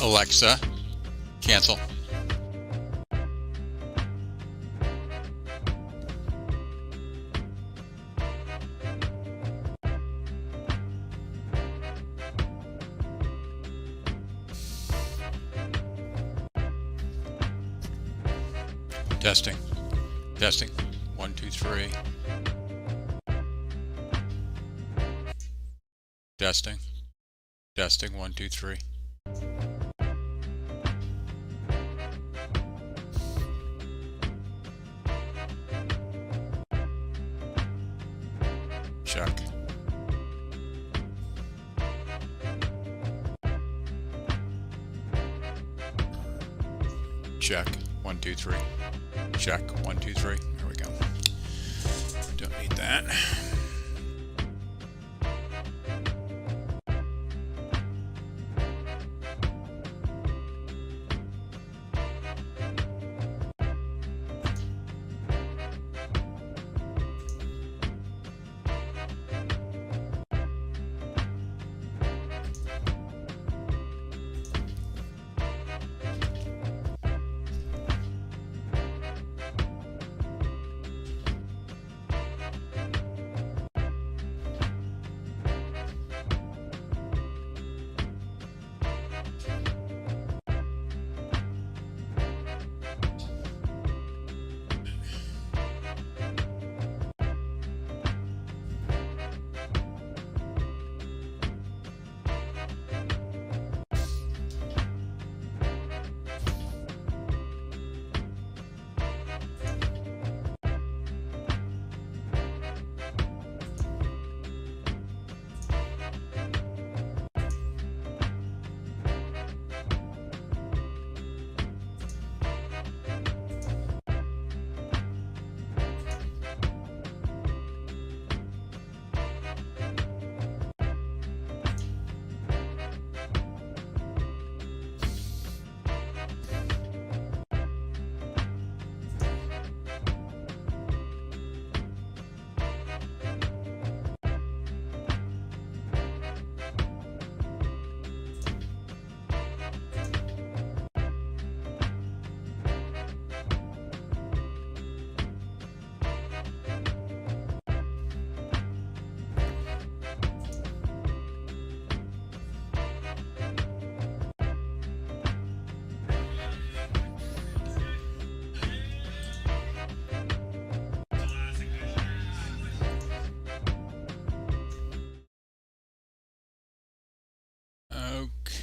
Alexa, cancel. Testing. Testing. 1, 2, 3. Testing. Testing. 1, 2, 3. Check. Check. 1, 2, 3. Check. 1, 2, 3. There we go. Don't need that.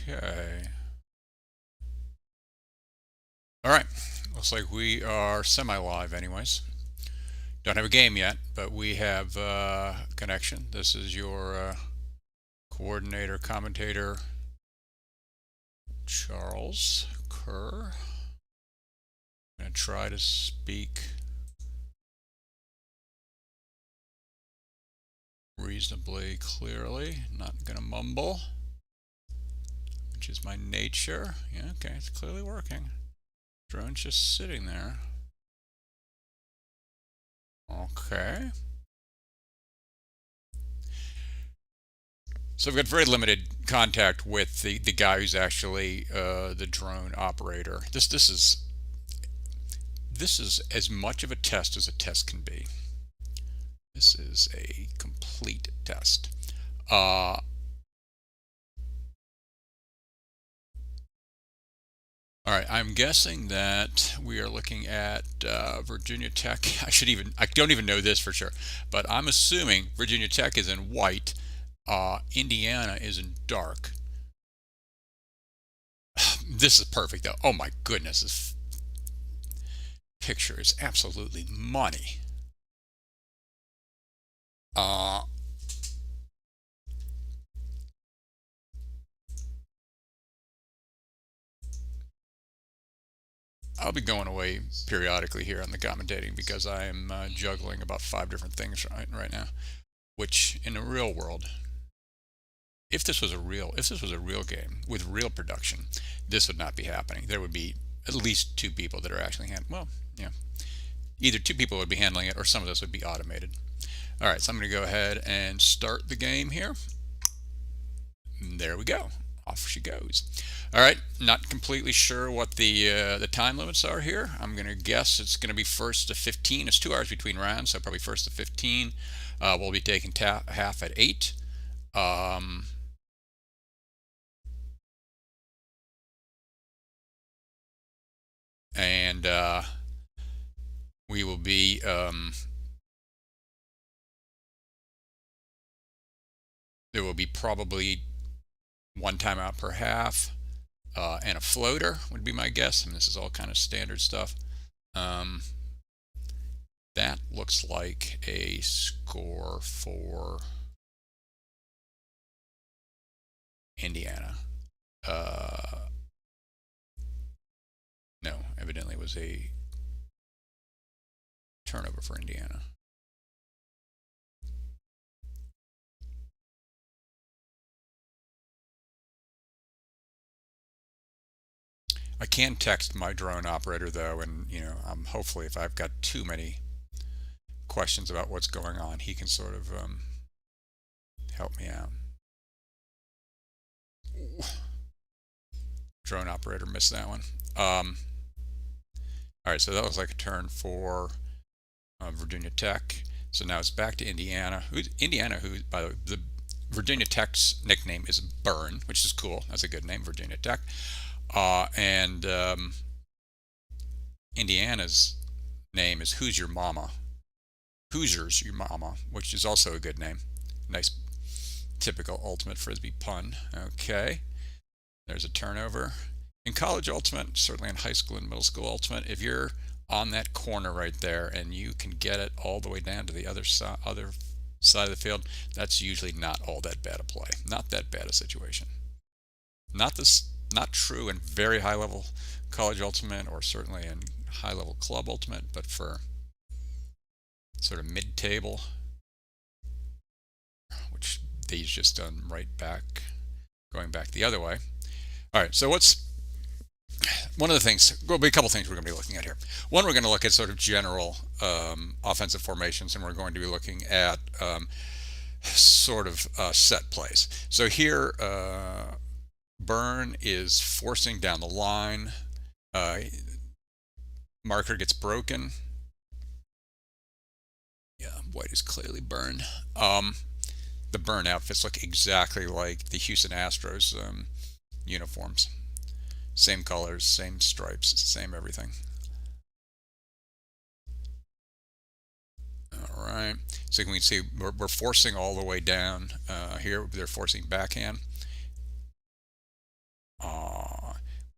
Okay. All right. Looks like we are semi-live anyways. Don't have a game yet, but we have connection. This is your coordinator, commentator, Charles Kerr. I'm going to try to speak reasonably clearly. Not going to mumble, which is my nature. Yeah, okay, it's clearly working. Drone's just sitting there. Okay. So I've got very limited contact with the guy who's actually the drone operator. This is as much of a test as a test can be. This is a complete test. All right, I'm guessing that we are looking at Virginia Tech. I don't even know this for sure, but I'm assuming Virginia Tech is in white, Indiana is in dark. This is perfect though. Oh my goodness, this picture is absolutely money. I'll be going away periodically here on the commentating because I am juggling about 5 different things right now, which in the real world, if this was a real game with real production, this would not be happening. There would be at least 2 people that are actually either 2 people would be handling it or some of this would be automated. All right, so I'm going to go ahead and start the game here. There we go. Off she goes. All right, not completely sure what the time limits are here. I'm going to guess it's going to be first to 15. It's 2 hours between rounds, so probably first to 15. We'll be taking half at 8. Um, and we will be there will be probably one timeout per half, and a floater would be my guess. I mean, this is all kind of standard stuff. Um, that looks like a score for Indiana. Uh, no, evidently it was a turnover for Indiana. I can text my drone operator though, and hopefully if I've got too many questions about what's going on, he can sort of help me out. Drone operator missed that one. All right, so that was like a turn for Virginia Tech. So now it's back to Indiana. Indiana, who by the Virginia Tech's nickname is Burn, which is cool. That's a good name, Virginia Tech. And Indiana's name is Who's Your Mama? Hoosiers Your Mama, which is also a good name. Nice, typical ultimate frisbee pun. Okay, there's a turnover. In college ultimate, certainly in high school and middle school ultimate, if you're on that corner right there and you can get it all the way down to the other side of the field, that's usually not all that bad a play. Not that bad a situation. Not true in very high level college ultimate or certainly in high level club ultimate, but for sort of mid table, which these just done right back, going back the other way. All right, so what's one of the things? There'll be a couple things we're going to be looking at here. One, we're going to look at sort of general offensive formations, and we're going to be looking at sort of set plays. So here, Burn is forcing down the line. Marker gets broken. Yeah, white is clearly Burn. The Burn outfits look exactly like the Houston Astros uniforms. Same colors, same stripes, same everything. All right. So you can see we're forcing all the way down here. They're forcing backhand.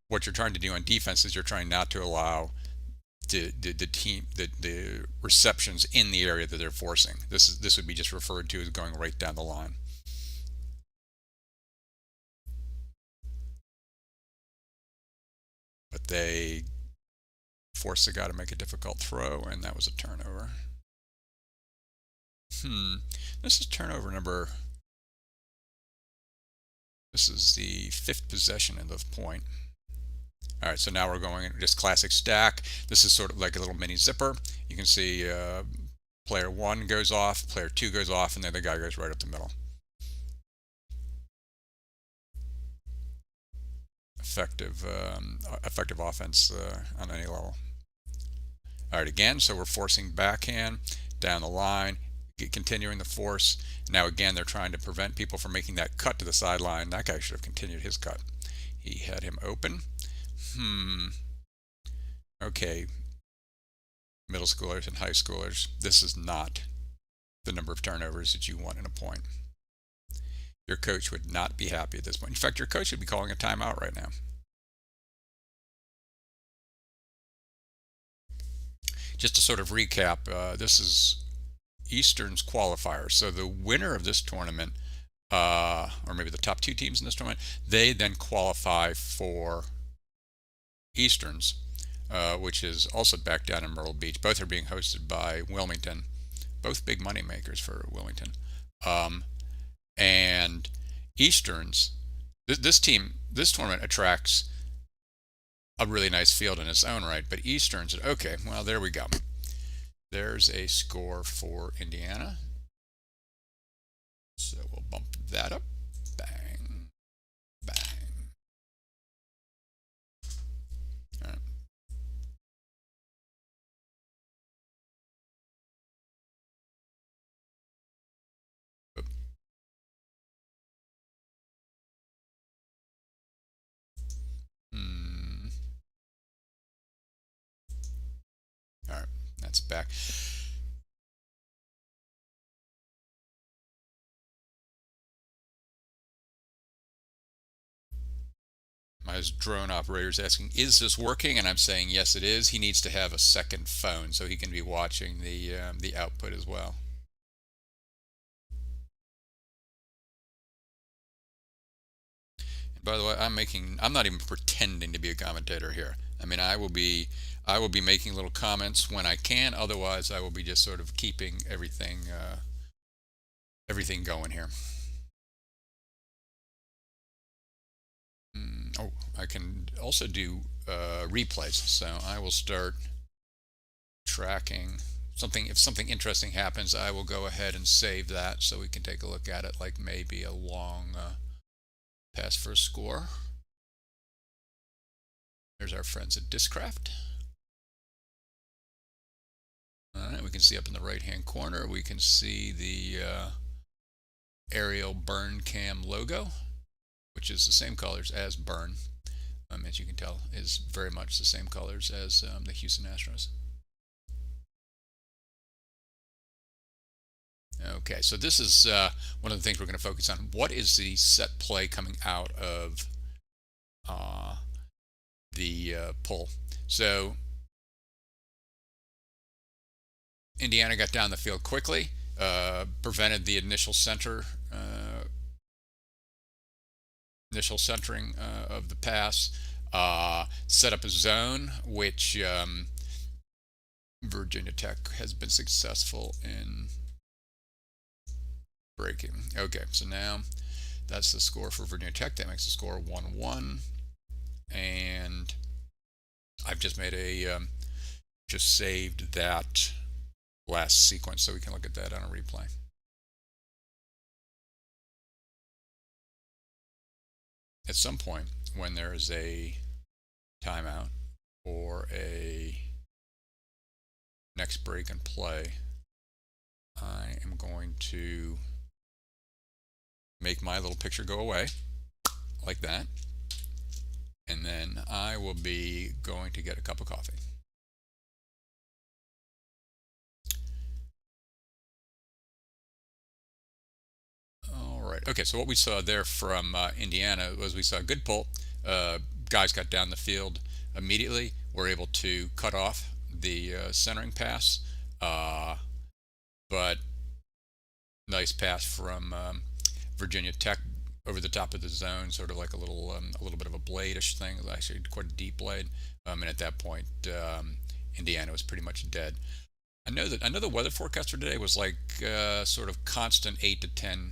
What you're trying to do on defense is you're trying not to allow the receptions in the area that they're forcing. This would be just referred to as going right down the line. But they forced the guy to make a difficult throw, and that was a turnover. This is turnover number. This is the 5th possession of the point. All right, so now we're going just classic stack. This is sort of like a little mini zipper. You can see player 1 goes off, player 2 goes off, and then the guy goes right up the middle. Effective offense on any level. All right, again, so we're forcing backhand down the line, continuing the force. Now again, they're trying to prevent people from making that cut to the sideline. That guy should have continued his cut. He had him open. Okay, middle schoolers and high schoolers, this is not the number of turnovers that you want in a point. Your coach would not be happy at this point. In fact, your coach would be calling a timeout right now. Just to sort of recap, this is Eastern's qualifier. So the winner of this tournament, or maybe the top 2 teams in this tournament, they then qualify for Eastern's, which is also back down in Myrtle Beach. Both are being hosted by Wilmington. Both big money makers for Wilmington. And Eastern's, this tournament attracts a really nice field in its own right, but Eastern's, okay, well, there we go. There's a score for Indiana. So we'll bump that up. Bang, bang. That's back. My drone operator is asking, "Is this working?" And I'm saying, "Yes, it is." He needs to have a second phone so he can be watching the output as well. And by the way, I'm not even pretending to be a commentator here. I mean, I will be making little comments when I can. Otherwise, I will be just sort of keeping everything going here. Oh, I can also do replays. So I will start tracking something. If something interesting happens, I will go ahead and save that so we can take a look at it, like maybe a long pass for a score. There's our friends at Discraft. All right, we can see up in the right hand corner, we can see the aerial burn cam logo, which is the same colors as burn. As you can tell, is very much the same colors as the Houston Astros. Okay, so this is one of the things we're going to focus on. What is the set play coming out of uh, the pull? So Indiana got down the field quickly, prevented the initial centering of the pass, set up a zone which Virginia Tech has been successful in breaking. Okay, so now that's the score for Virginia Tech. That makes the score 1-1. And I've just made just saved that last sequence so we can look at that on a replay. At some point, when there is a timeout or a next break and play, I am going to make my little picture go away like that, and then I will be going to get a cup of coffee. All right. Okay, so what we saw there from Indiana was we saw a good pull. Guys got down the field immediately, were able to cut off the centering pass, but nice pass from Virginia Tech over the top of the zone, sort of like a little bit of a blade-ish thing, actually quite a deep blade. And at that point, Indiana was pretty much dead. I know the weather forecaster today was like sort of constant 8 to 10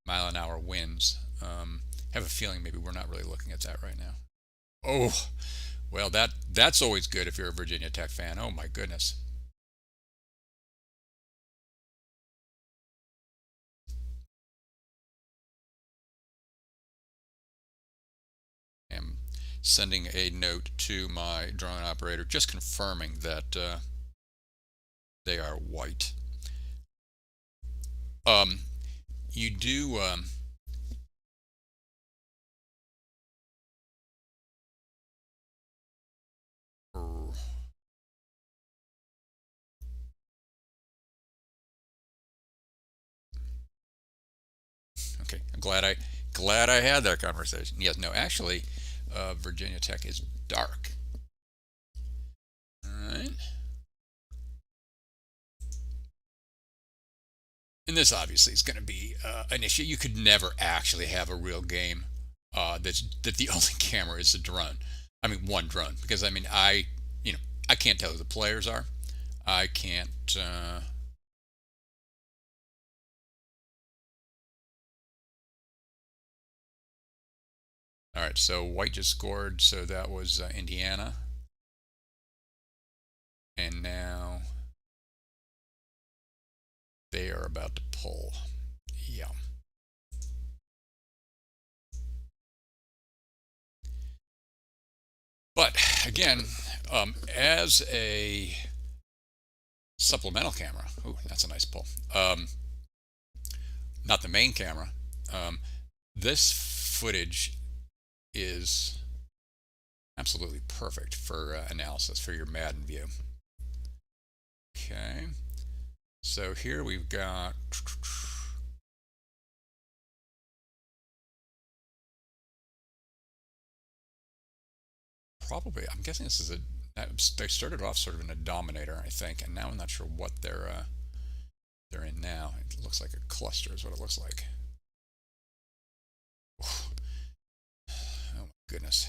mile an hour winds. Have a feeling maybe we're not really looking at that right now. Oh, well that's always good if you're a Virginia Tech fan. Oh my goodness. I'm sending a note to my drone operator, just confirming that they are white. You do. Okay, I'm glad I had that conversation. Yes, no, actually, Virginia Tech is dark. All right. And this obviously is going to be an issue. You could never actually have a real game that the only camera is a drone. I mean, one drone, because I mean, you know, I can't tell who the players are. I can't. All right, so White just scored, so that was Indiana, and now they are about to pull. Yeah. But again, as a supplemental camera, oh, that's a nice pull. Not the main camera. Um, this footage is absolutely perfect for analysis for your Madden view. Okay. So here we've got probably, I'm guessing this is they started off sort of in a dominator, I think, and now I'm not sure what they're in now. It looks like a cluster is what it looks like. Oh my goodness.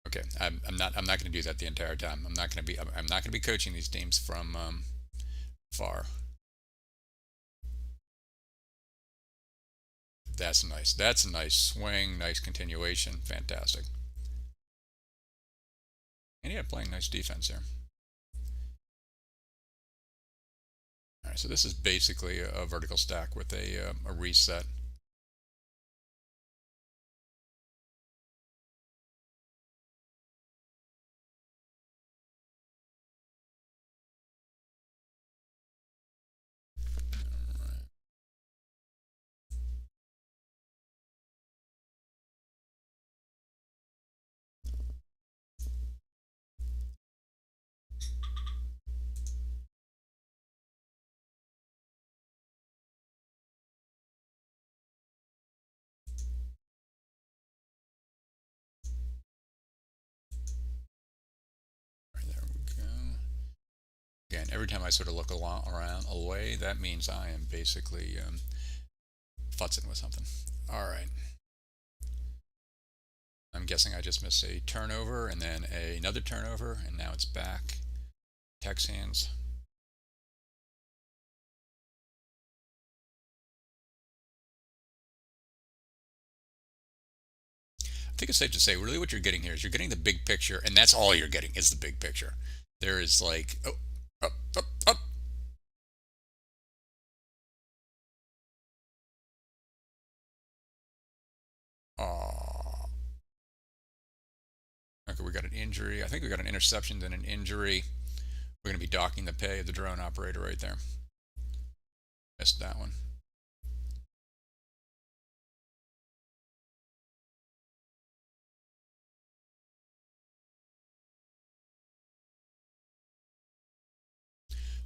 Okay, I'm not going to do that the entire time. I'm not going to be coaching these teams from far. That's nice. That's a nice swing, nice continuation, fantastic. And yeah, playing nice defense here. All right, so this is basically a vertical stack with a reset. Right, there we go. Again, every time I sort of look around away, that means I am basically futzing with something. All right. I'm guessing I just missed a turnover and then another turnover, and now it's back. Texans. I think it's safe to say, really, what you're getting here is you're getting the big picture, and that's all you're getting is the big picture. There is like, oh, up, up, up. Oh, okay, we got an injury. I think we got an interception, then an injury. We're going to be docking the pay of the drone operator right there. Missed that one.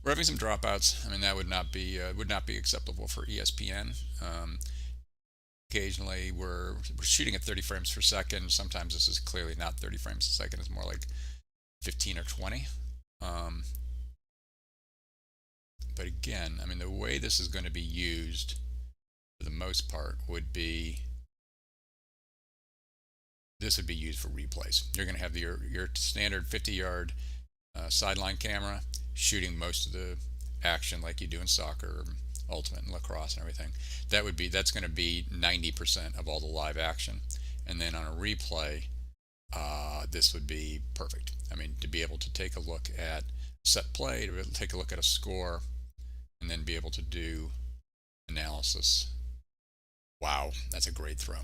We're having some dropouts. I mean, that would not be acceptable for ESPN. Occasionally, we're shooting at 30 frames per second. Sometimes this is clearly not 30 frames a second. It's more like 15 or 20. Um, but again, I mean, the way this is going to be used for the most part would be this would be used for replays. You're going to have your standard 50-yard sideline camera shooting most of the action like you do in soccer, ultimate, and lacrosse and everything. That's going to be 90% of all the live action, and then on a replay, this would be perfect. I mean, to be able to take a look at set play, to take a look at a score, and then be able to do analysis. Wow, that's a great throw.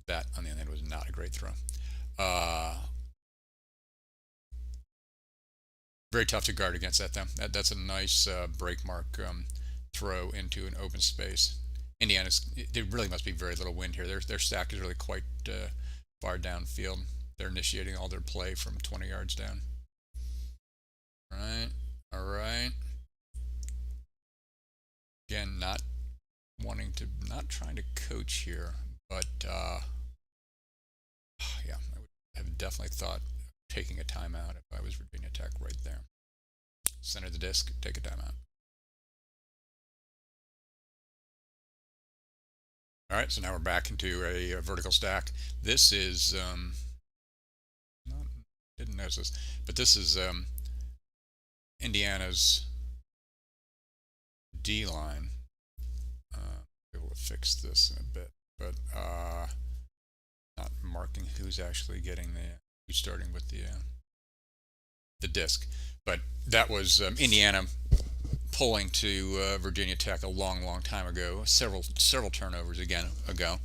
That, on the other hand, was not a great throw. Uh, Very tough to guard against that, though. That's a nice break mark throw into an open space. Indiana's, there really must be very little wind here. Their stack is really quite far downfield. They're initiating all their play from 20 yards down. All right, all right. Again, not trying to coach here, but yeah, I would have definitely thought of taking a timeout if I was Virginia Tech right there. Center the disc, take a timeout. All right, so now we're back into a vertical stack. This is not, didn't notice this, but this is Indiana's D line. Be able to fix this in a bit, but not marking who's actually getting who's starting with the disc. But that was Indiana pulling to Virginia Tech a long, long time ago, several turnovers ago,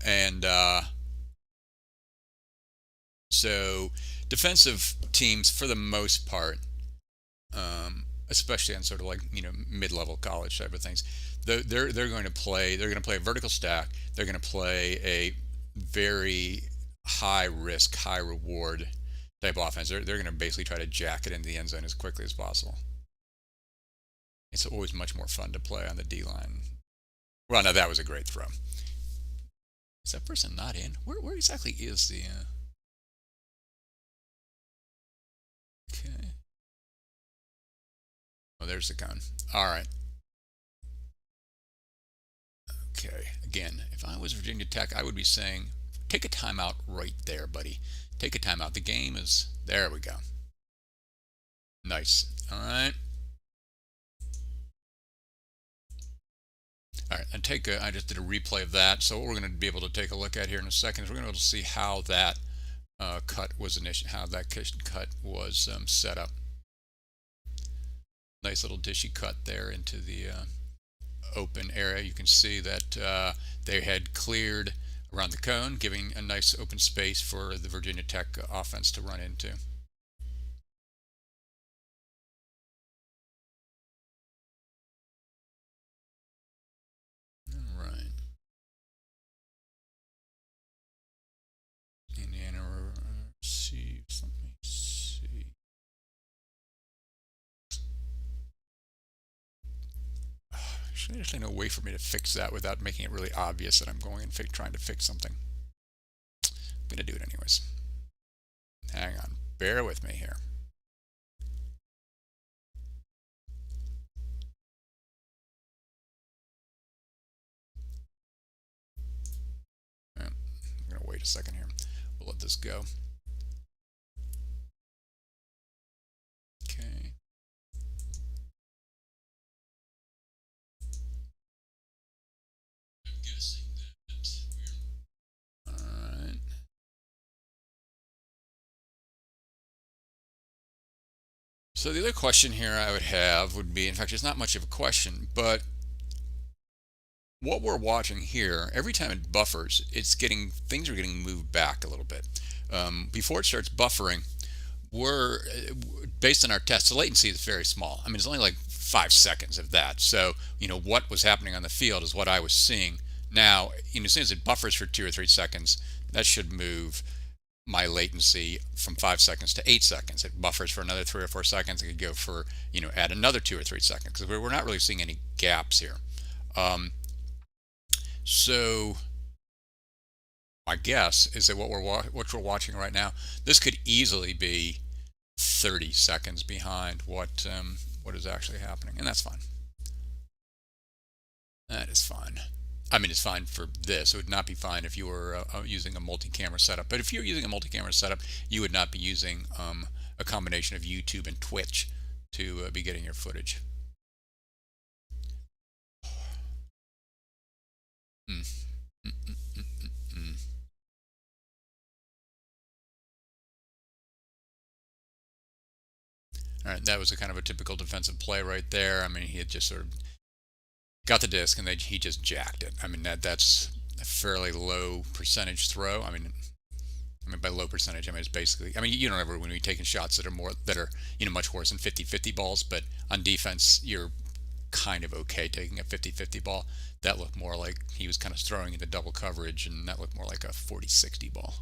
and so defensive teams for the most part, especially on sort of like mid-level college type of things, they're going to play a vertical stack. They're going to play a very high risk, high reward type offense. They're going to basically try to jack it into the end zone as quickly as possible. It's always much more fun to play on the D line. Well, no, that was a great throw. Is that person not in? Where exactly is the? Okay. Oh, there's the gun. All right. Okay. Again, if I was Virginia Tech, I would be saying, take a timeout right there, buddy. Take a timeout. The game is. There we go. Nice. All right. All right, and I just did a replay of that. So what we're going to be able to take a look at here in a second is we're going to be able to see how that cut was set up. Nice little dishy cut there into the open area. You can see that they had cleared around the cone, giving a nice open space for the Virginia Tech offense to run into. All right. Indiana receives. Let me see. There's no way for me to fix that without making it really obvious that I'm going and trying to fix something. I'm going to do it anyways. Hang on. Bear with me here. I'm going to wait a second here. We'll let this go. Okay. All right. So the other question here I would have would be, in fact, it's not much of a question, but what we're watching here, every time it buffers, things are getting moved back a little bit. Before it starts buffering, we're based on our tests, the latency is very small. I mean, it's only like 5 seconds of that. So, what was happening on the field is what I was seeing. Now, as soon as it buffers for 2 or 3 seconds, that should move my latency from 5 seconds to 8 seconds. It buffers for another 3 or 4 seconds. It could go for, add another 2 or 3 seconds because we're not really seeing any gaps here. So my guess is that what we're watching right now, this could easily be 30 seconds behind what is actually happening, and that's fine. That is fine. I mean, it's fine for this. It would not be fine if you were using a multi-camera setup. But if you're using a multi-camera setup, you would not be using a combination of YouTube and Twitch to be getting your footage. Mm. Mm, mm, mm, mm, mm. All right, that was a kind of a typical defensive play right there. I mean, he had just sort of got the disc and he just jacked it. I mean, that's a fairly low percentage throw. I mean, by low percentage, I mean it's basically. I mean, you don't ever when you're taking shots that are much worse than 50-50 balls, but on defense you're kind of okay taking a 50-50 ball. That looked more like he was kind of throwing into double coverage, and that looked more like a 40-60 ball.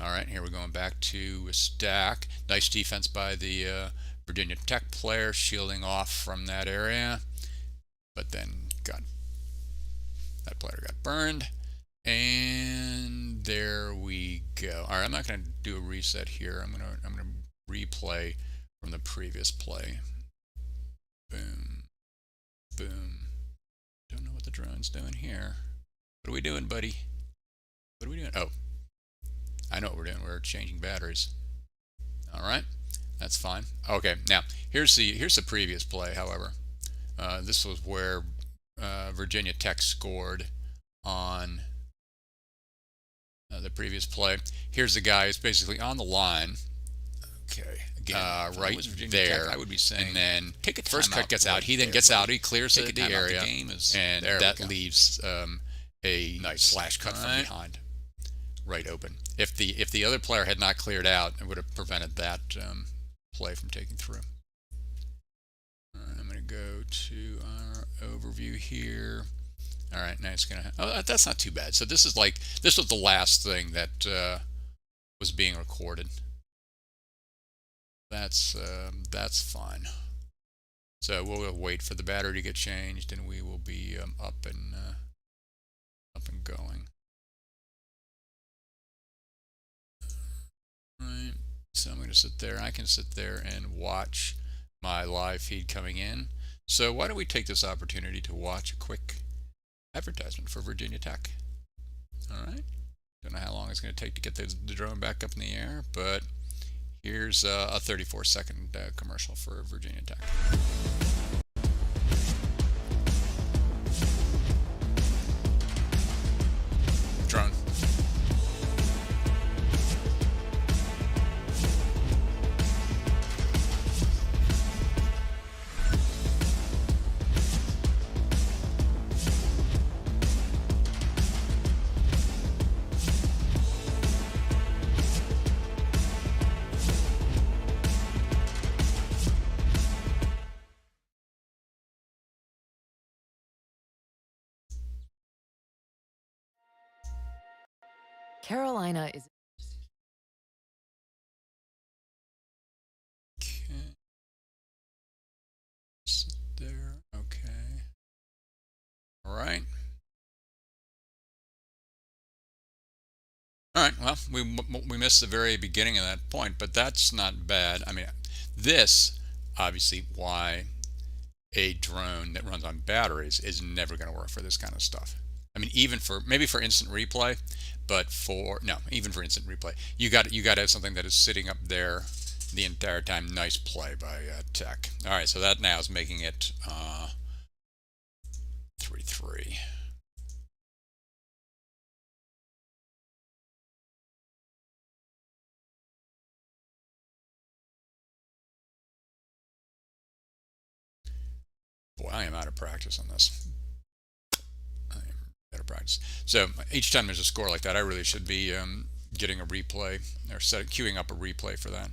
All right, here we're going back to a stack. Nice defense by the Virginia Tech player, shielding off from that area, but then that player got burned, and there we go. All right, I'm not going to do a reset here. I'm going to replay from the previous play. Boom, boom. Don't know what the drone's doing here. What are we doing, buddy? What are we doing? Oh, I know what we're doing. We're changing batteries. All right, that's fine. Okay, now here's the previous play. However, this was where Virginia Tech scored on the previous play. Here's the guy who's basically on the line. Okay, again, right there. Tech, I would be saying, and then first cut gets out. He then gets out. He clears the area, and that leaves a nice flash cut from behind, right open. If the other player had not cleared out, it would have prevented that play from taking through. All right, I'm going to go to our overview here. All right, now it's gonna. Oh, that's not too bad. So this is like this was the last thing that was being recorded. That's fine. So we'll wait for the battery to get changed, and we will be up and going. Right. So I'm going to sit there. I can sit there and watch my live feed coming in. So why don't we take this opportunity to watch a quick advertisement for Virginia Tech? All right. Don't know how long it's going to take to get the drone back up in the air, but here's a 34-second commercial for Virginia Tech. Drone. Carolina is Okay. Sit there. Okay. All right. All right. Well, we missed the very beginning of that point, but that's not bad. I mean, this obviously why a drone that runs on batteries is never going to work for this kind of stuff. I mean, even for maybe for instant replay, but for no, even for instant replay, you got to have something that is sitting up there the entire time. Nice play by Tech. All right, so that now is making it 3-3. Boy, I am out of practice on this. I am out of practice. So each time there's a score like that, I really should be getting a replay or queuing up a replay for that.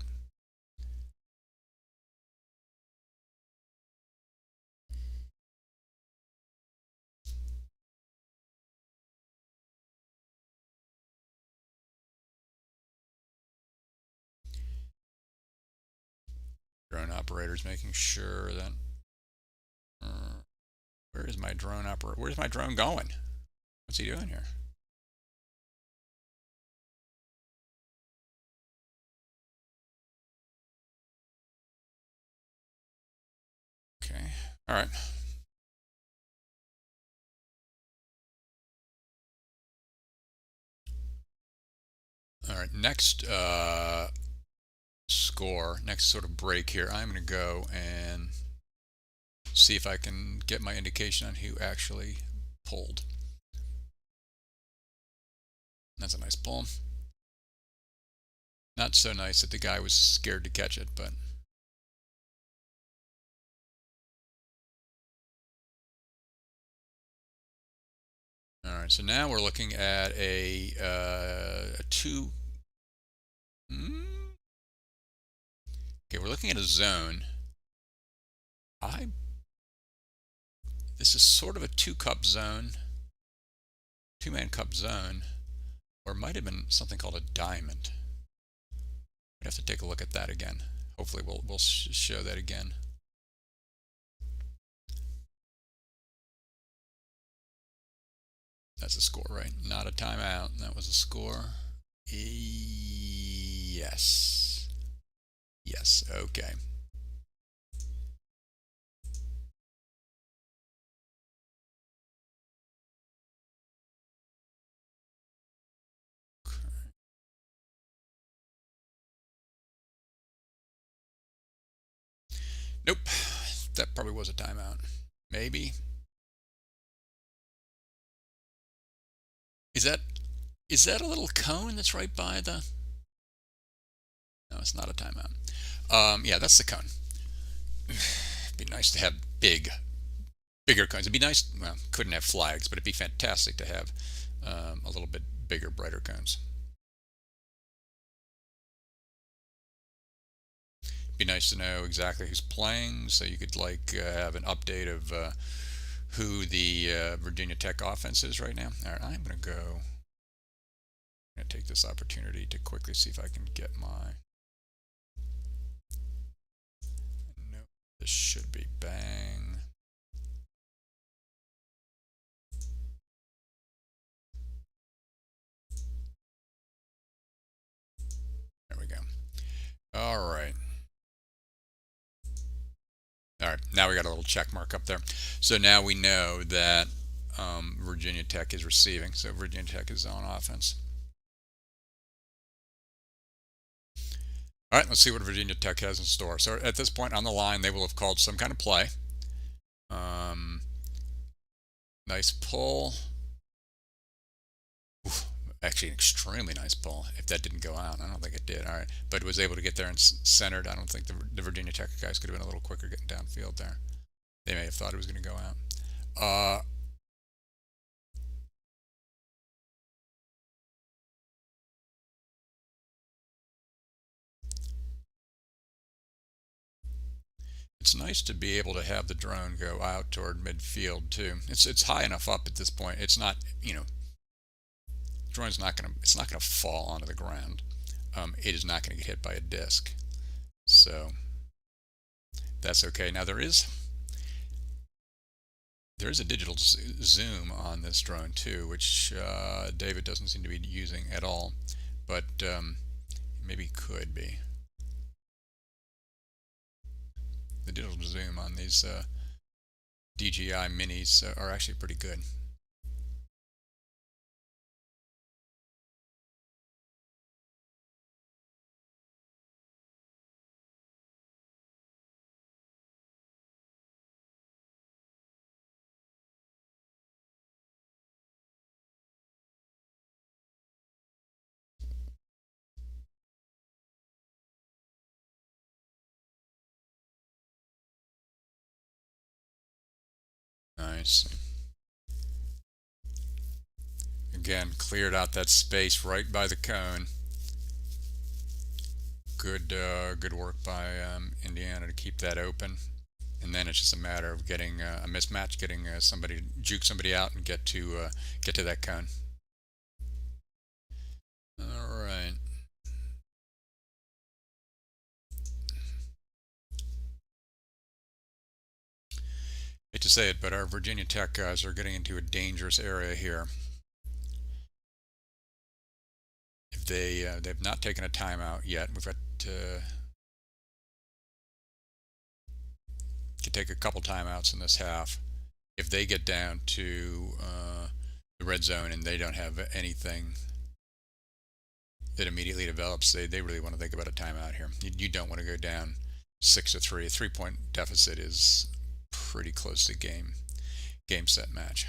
Drone operators making sure that. Where is my drone operator? Where's my drone going? What's he doing here? Okay. All right. All right. Next score, next sort of break here, I'm going to go and see if I can get my indication on who actually pulled. That's a nice pull. Not so nice that the guy was scared to catch it, but. All right, so now we're looking at a two. Okay, we're looking at a zone. This is sort of a two-cup zone, two-man cup zone, or it might have been something called a diamond. We'd have to take a look at that again. Hopefully we'll show that again. That's a score, right? Not a timeout. That was a score. Yes. Yes, okay. Nope. That probably was a timeout. Maybe. Is that a little cone that's right by the? No, it's not a timeout. Yeah, that's the cone. It'd be nice to have bigger cones. It'd be nice. Well, couldn't have flags, but it'd be fantastic to have a little bit bigger, brighter cones. It'd be nice to know exactly who's playing, so you could like have an update of who the Virginia Tech offense is right now? All right, I'm going to go. I'm going to take this opportunity to quickly see if I can get my. No, this should be bang. There we go. All right. All right, now we got a little check mark up there. So now we know that Virginia Tech is receiving. So Virginia Tech is on offense. All right, let's see what Virginia Tech has in store. So at this point on the line, they will have called some kind of play. Um, nice pull. Oof, actually, an extremely nice pull. If that didn't go out, I don't think it did. All right, but it was able to get there and centered. I don't think the Virginia Tech guys could have been a little quicker getting downfield there. They may have thought it was going to go out. It's nice to be able to have the drone go out toward midfield too. It's high enough up at this point. It's not, drone's not gonna it's not gonna fall onto the ground. It is not gonna get hit by a disc, so that's okay. Now there is a digital zoom on this drone too, which David doesn't seem to be using at all, but maybe could be. The digital zoom on these DJI minis are actually pretty good. Nice. Again, cleared out that space right by the cone. Good work by Indiana to keep that open. And then it's just a matter of getting a mismatch, getting somebody juke somebody out and get to that cone. All right. Hate to say it, but our Virginia Tech guys are getting into a dangerous area here. If they've not taken a timeout yet, we've got to could take a couple timeouts in this half. If they get down to the red zone and they don't have anything that immediately develops, they really want to think about a timeout here. You don't want to go down 6-3. A 3-point deficit is pretty close to game set match.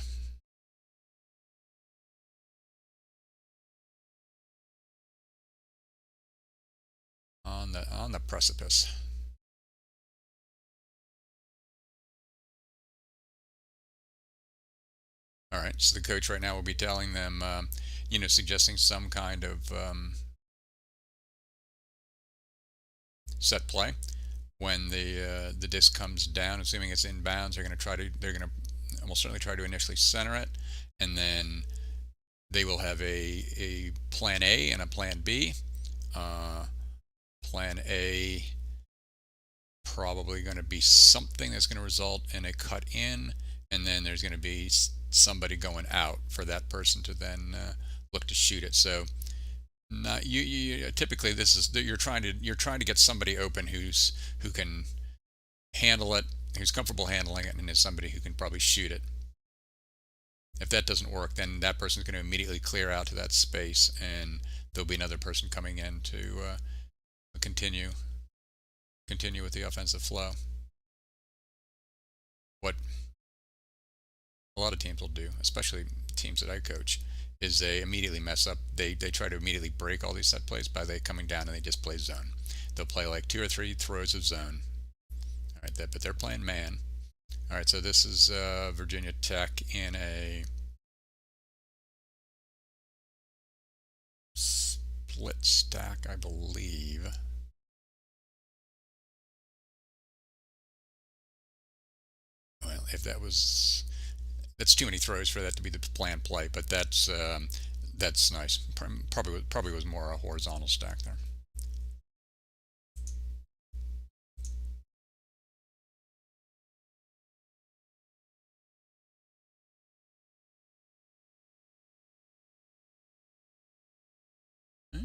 On the precipice. All right, so the coach right now will be telling them, suggesting some kind of set play. When the disc comes down, assuming it's inbounds, they're going to almost certainly try to initially center it, and then they will have a plan A and a plan B. Plan A probably going to be something that's going to result in a cut in, and then there's going to be somebody going out for that person to then look to shoot it. So not you typically this is you're trying to get somebody open who can handle it, who's comfortable handling it, and is somebody who can probably shoot it. If that doesn't work, then that person's going to immediately clear out to that space, and there'll be another person coming in to continue with the offensive flow. What a lot of teams will do, especially teams that I coach, is they immediately mess up. They try to immediately break all these set plays by they coming down and they just play zone. They'll play like 2 or 3 throws of zone. All right, but they're playing man. All right, so this is Virginia Tech in a split stack, I believe. Well, if that was That's too many throws for that to be the planned play, but that's nice. Probably was more a horizontal stack there. Hmm.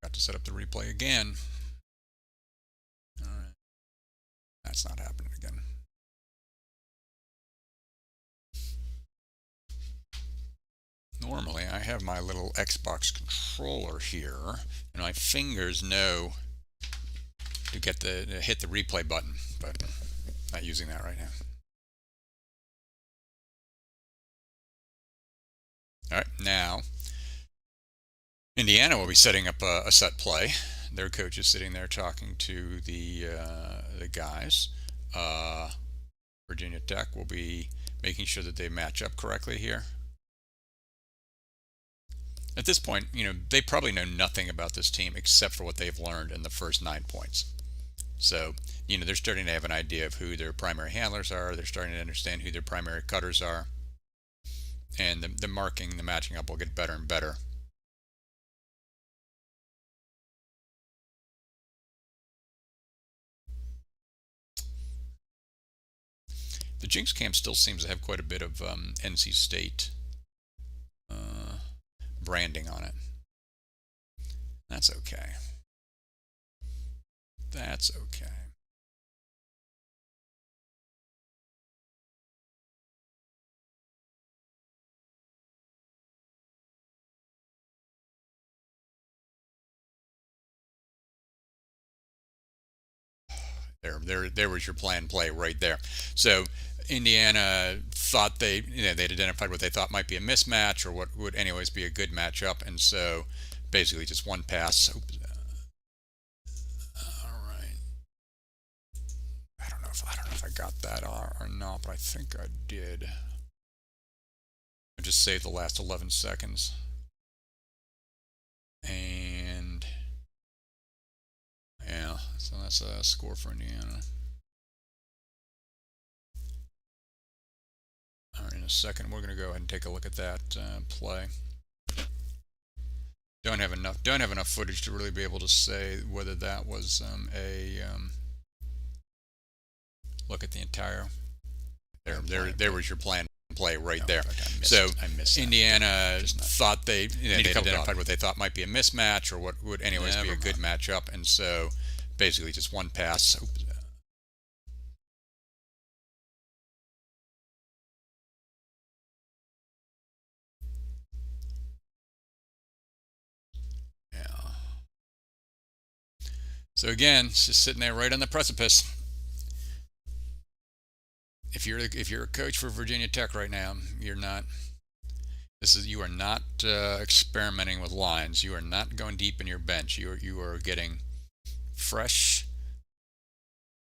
Got to set up the replay again. All right, that's not happening again. Normally, I have my little Xbox controller here, and my fingers know to hit the replay button, but not using that right now. All right, now Indiana will be setting up a set play. Their coach is sitting there talking to the guys. Uh, Virginia Tech will be making sure that they match up correctly here. At this point, they probably know nothing about this team except for what they've learned in the first 9 points. So, they're starting to have an idea of who their primary handlers are. They're starting to understand who their primary cutters are. And the marking, the matching up will get better and better. The Jinx camp still seems to have quite a bit of NC State branding on it. That's okay. That's okay. There was your plan play right there. So Indiana thought they'd identified what they thought might be a mismatch or what would anyways be a good matchup, and so basically just one pass. Oops. All right. I don't know if I got that or not, but I think I did. I just saved the last 11 seconds, and yeah, so that's a score for Indiana. All right, in a second, we're going to go ahead and take a look at that play. Don't have enough footage to really be able to say whether that was a look at the entire. There was your plan play right there. I missed Indiana thought they'd identified what they thought might be a mismatch or what would anyways be a good matchup, and so basically just one pass. Oops. Yeah. So again, it's just sitting there right on the precipice. If you're a coach for Virginia Tech right now, you are not experimenting with lines. You are not going deep in your bench. You are getting fresh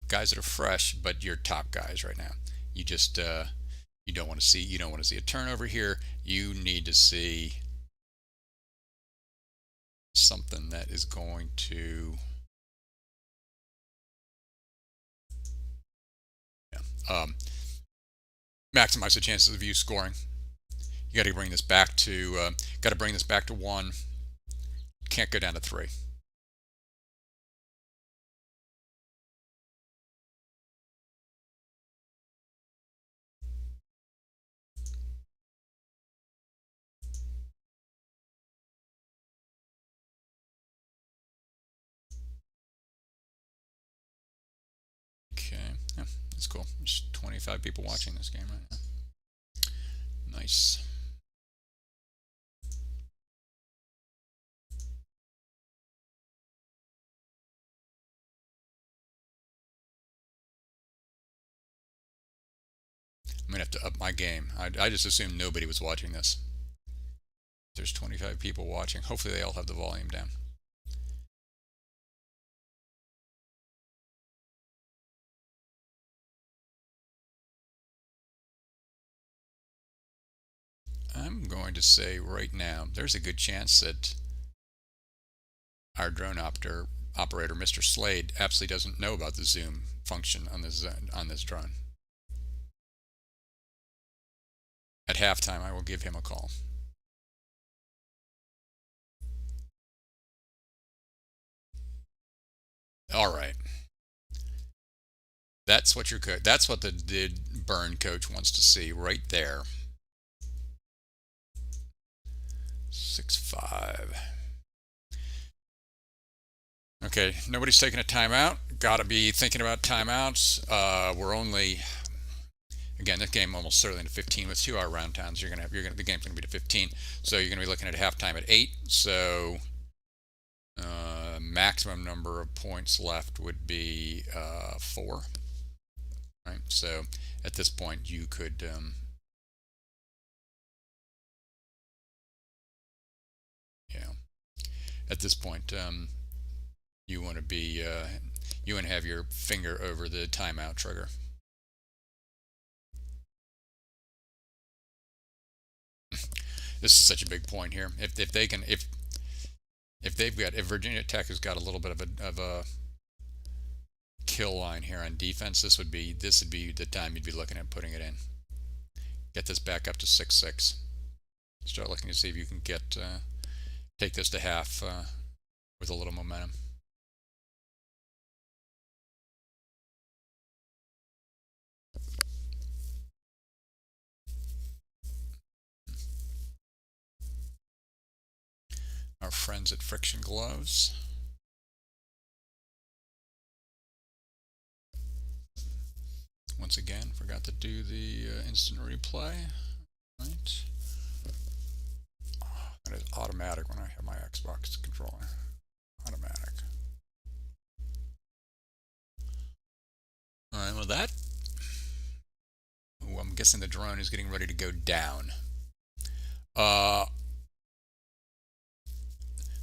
guys that are fresh, but you're top guys right now. You just you don't want to see a turnover here. You need to see something that is going to maximize the chances of you scoring. You got to bring this back to 1. Can't go down to 3. Okay, yeah, that's cool. There's 25 people watching this game right now. Nice. I'm gonna have to up my game. I just assumed nobody was watching this. There's 25 people watching. Hopefully they all have the volume down. I'm going to say right now, there's a good chance that our drone opter operator, Mr. Slade, absolutely doesn't know about the zoom function on this drone. At halftime, I will give him a call. All right. That's what your coach. That's what the burn coach wants to see right there. 6-5. Okay, nobody's taking a timeout. Got to be thinking about timeouts. We're only again this game almost certainly to 15 with 2 hour round times. The game's gonna be to 15, so you're gonna be looking at halftime at 8. So maximum number of points left would be 4. Right. So at this point you could yeah. At this point you want to be you want to have your finger over the timeout trigger. This is such a big point here. If they can if they've got if Virginia Tech has got a little bit of a kill line here on defense, this would be the time you'd be looking at putting it in. Get this back up to 6-6. Start looking to see if you can get take this to half with a little momentum. Our friends at Friction Gloves. Once again, forgot to do the instant replay. Right. That is automatic when I have my Xbox controller. Automatic. All right, well that. Ooh, I'm guessing the drone is getting ready to go down.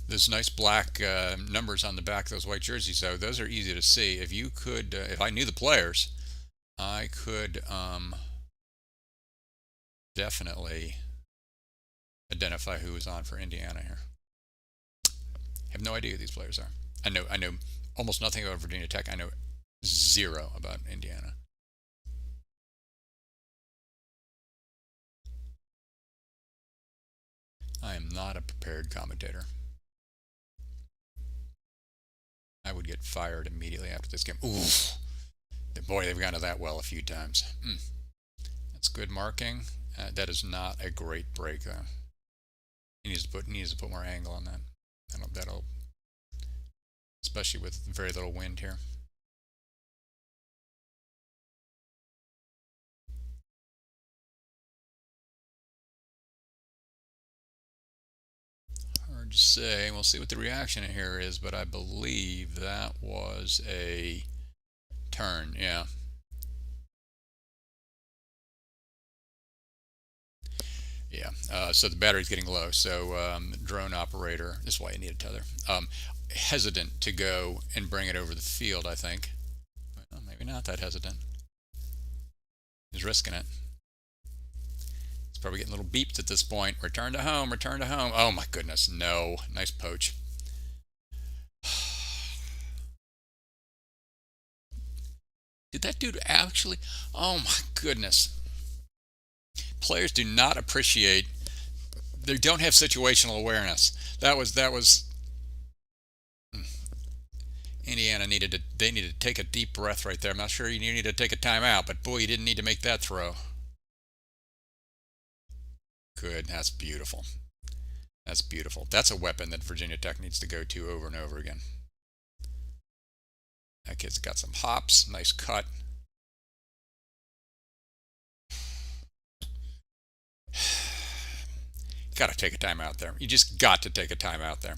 There's nice black numbers on the back of those white jerseys, so those are easy to see. If you could, if I knew the players, I could definitely identify who is on for Indiana here. Have no idea who these players are. I know almost nothing about Virginia Tech. I know zero about Indiana. I am not a prepared commentator. I would get fired immediately after this game. Ooh, boy, they've gone to that well a few times. That's good marking. That is not a great break though. He needs to put more angle on that. That'll especially with very little wind here. Hard to say. We'll see what the reaction here is, but I believe that was a turn. Yeah. Yeah. So the battery's getting low. So drone operator. This is why you need a tether. Hesitant to go and bring it over the field. I think. Well, maybe not that hesitant. He's risking it. He's probably getting little beeps at this point. Return to home. Return to home. Oh my goodness. No. Nice poach. Did that dude actually? Oh my goodness. Players do not appreciate. They don't have situational awareness. That was. Indiana needed to. They needed to take a deep breath right there. I'm not sure you need to take a timeout, but boy, you didn't need to make that throw. Good. That's beautiful. That's beautiful. That's a weapon that Virginia Tech needs to go to over and over again. That kid's got some hops. Nice cut. Got to take a timeout there. You just got to take a timeout there.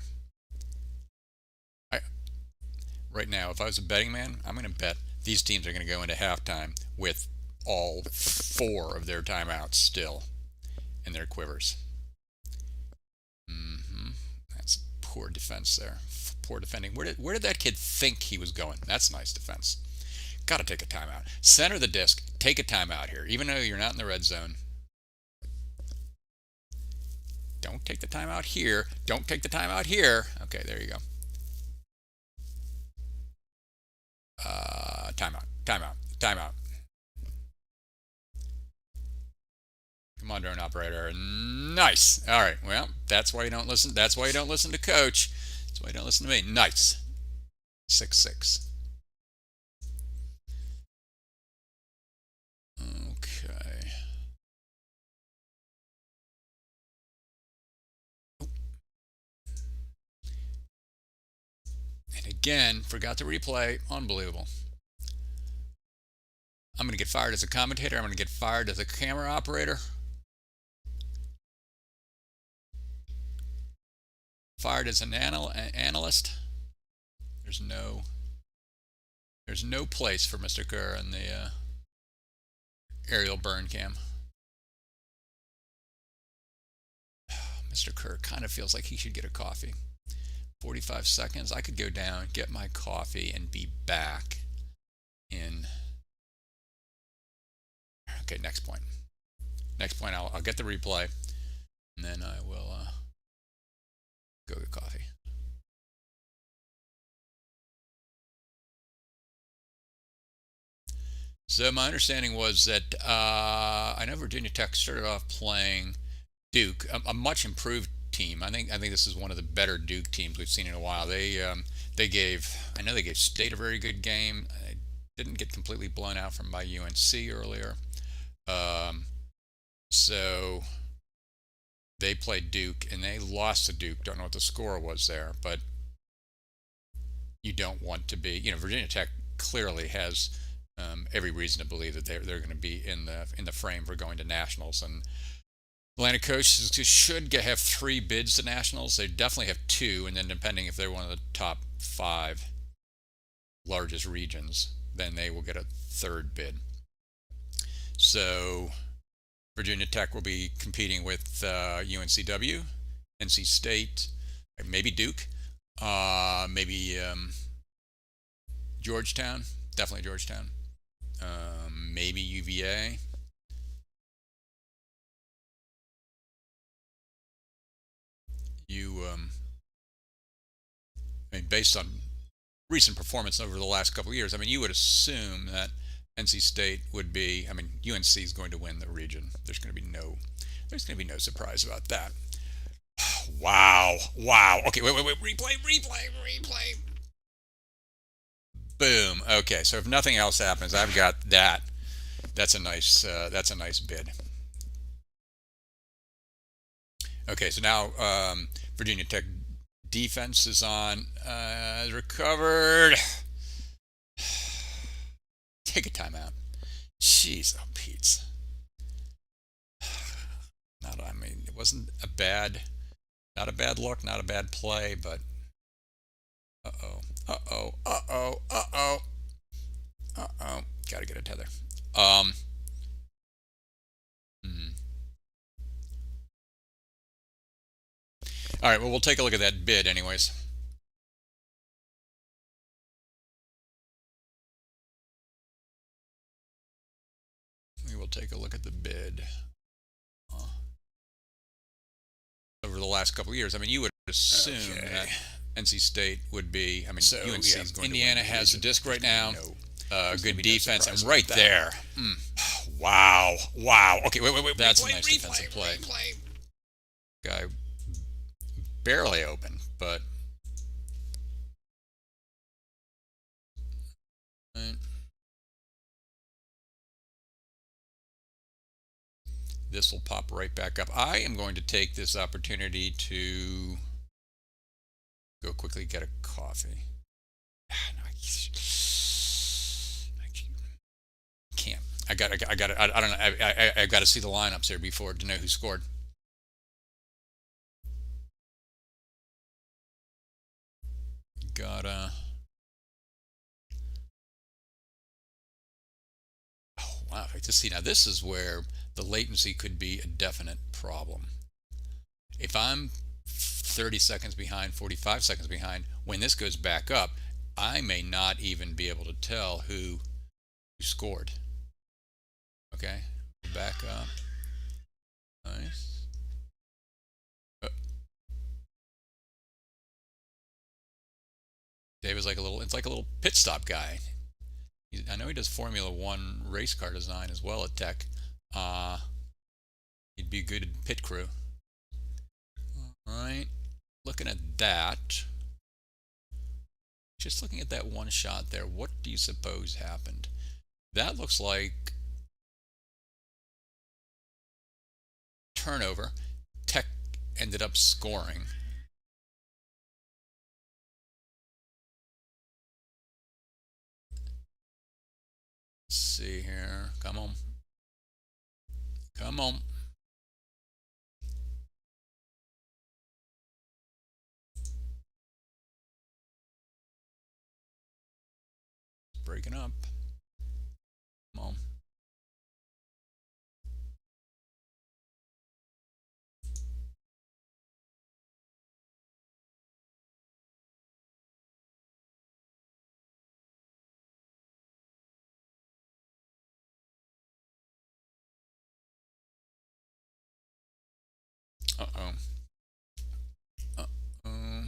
Right now, if I was a betting man, I'm going to bet these teams are going to go into halftime with all 4 of their timeouts still in their quivers. That's poor defense there. Poor defending. Where did that kid think he was going? That's nice defense. Got to take a timeout. Center the disc. Take a timeout here, even though you're not in the red zone. Don't take the timeout here. Don't take the timeout here. Okay, there you go. timeout, timeout, timeout. Come on, drone operator. Nice. All right. Well, that's why you don't listen. That's why you don't listen to coach. That's why you don't listen to me. Nice. 6-6. Okay. And again, forgot to replay. Unbelievable. I'm going to get fired as a commentator. I'm going to get fired as a camera operator. Fired as an analyst. There's no there's no place for Mr. Kerr in the aerial burn cam. Mr. Kerr kind of feels like he should get a coffee. 45 seconds. I could go down, get my coffee, and be back in. Okay, next point. Next point, I'll get the replay, and then I will go get coffee. So my understanding was that I know Virginia Tech started off playing Duke, a much improved team. I think this is one of the better Duke teams we've seen in a while. They gave I know they gave State a very good game. They didn't get completely blown out from by UNC earlier. Um, so they played Duke and they lost to Duke. Don't know what the score was there, but you don't want to be. Virginia Tech clearly has every reason to believe that they're going to be in the frame for going to nationals. And Atlantic Coast should have three bids to nationals. They definitely have two, and then depending if they're one of the top five largest regions, then they will get a third bid. So Virginia Tech will be competing with UNCW, NC State, maybe Duke, maybe Georgetown, definitely Georgetown, maybe UVA. Based on recent performance over the last couple of years, you would assume that NC State would be. UNC is going to win the region. There's going to be no surprise about that. Wow, wow. Okay, wait, replay. Boom. Okay, so if nothing else happens, I've got that. That's a nice bid. Okay, so now Virginia Tech defense is on. Recovered. Take a timeout. Jeez, oh Pete's. It wasn't not a bad look, not a bad play, but uh oh. Got to get a tether. Um. hmm. All right. Well, we'll take a look at that bid, anyways. We will take a look at the bid over the last couple of years. You would assume that NC State would be. So UNC is going Indiana has the disc right now. Good defense, and right there. Wow. Okay, wait. That's a nice defensive play. Guy barely open, but this will pop right back up. I am going to take this opportunity to go quickly get a coffee. No, I can't. I don't know. I got to see the lineups here before to know who scored. Gotta. Oh wow! To see now, this is where the latency could be a definite problem. If I'm 30 seconds behind, 45 seconds behind, when this goes back up, I may not even be able to tell who scored. Okay, back up. Nice. Dave is it's like a little pit stop guy. I know he does Formula One race car design as well at Tech. Uh, he'd be good at pit crew. All right, looking at that, just looking at that one shot there, what do you suppose happened? That looks like turnover. Tech ended up scoring. Let's see here. Come on. Come on. Breaking up. Come on. Uh-oh. Uh-oh.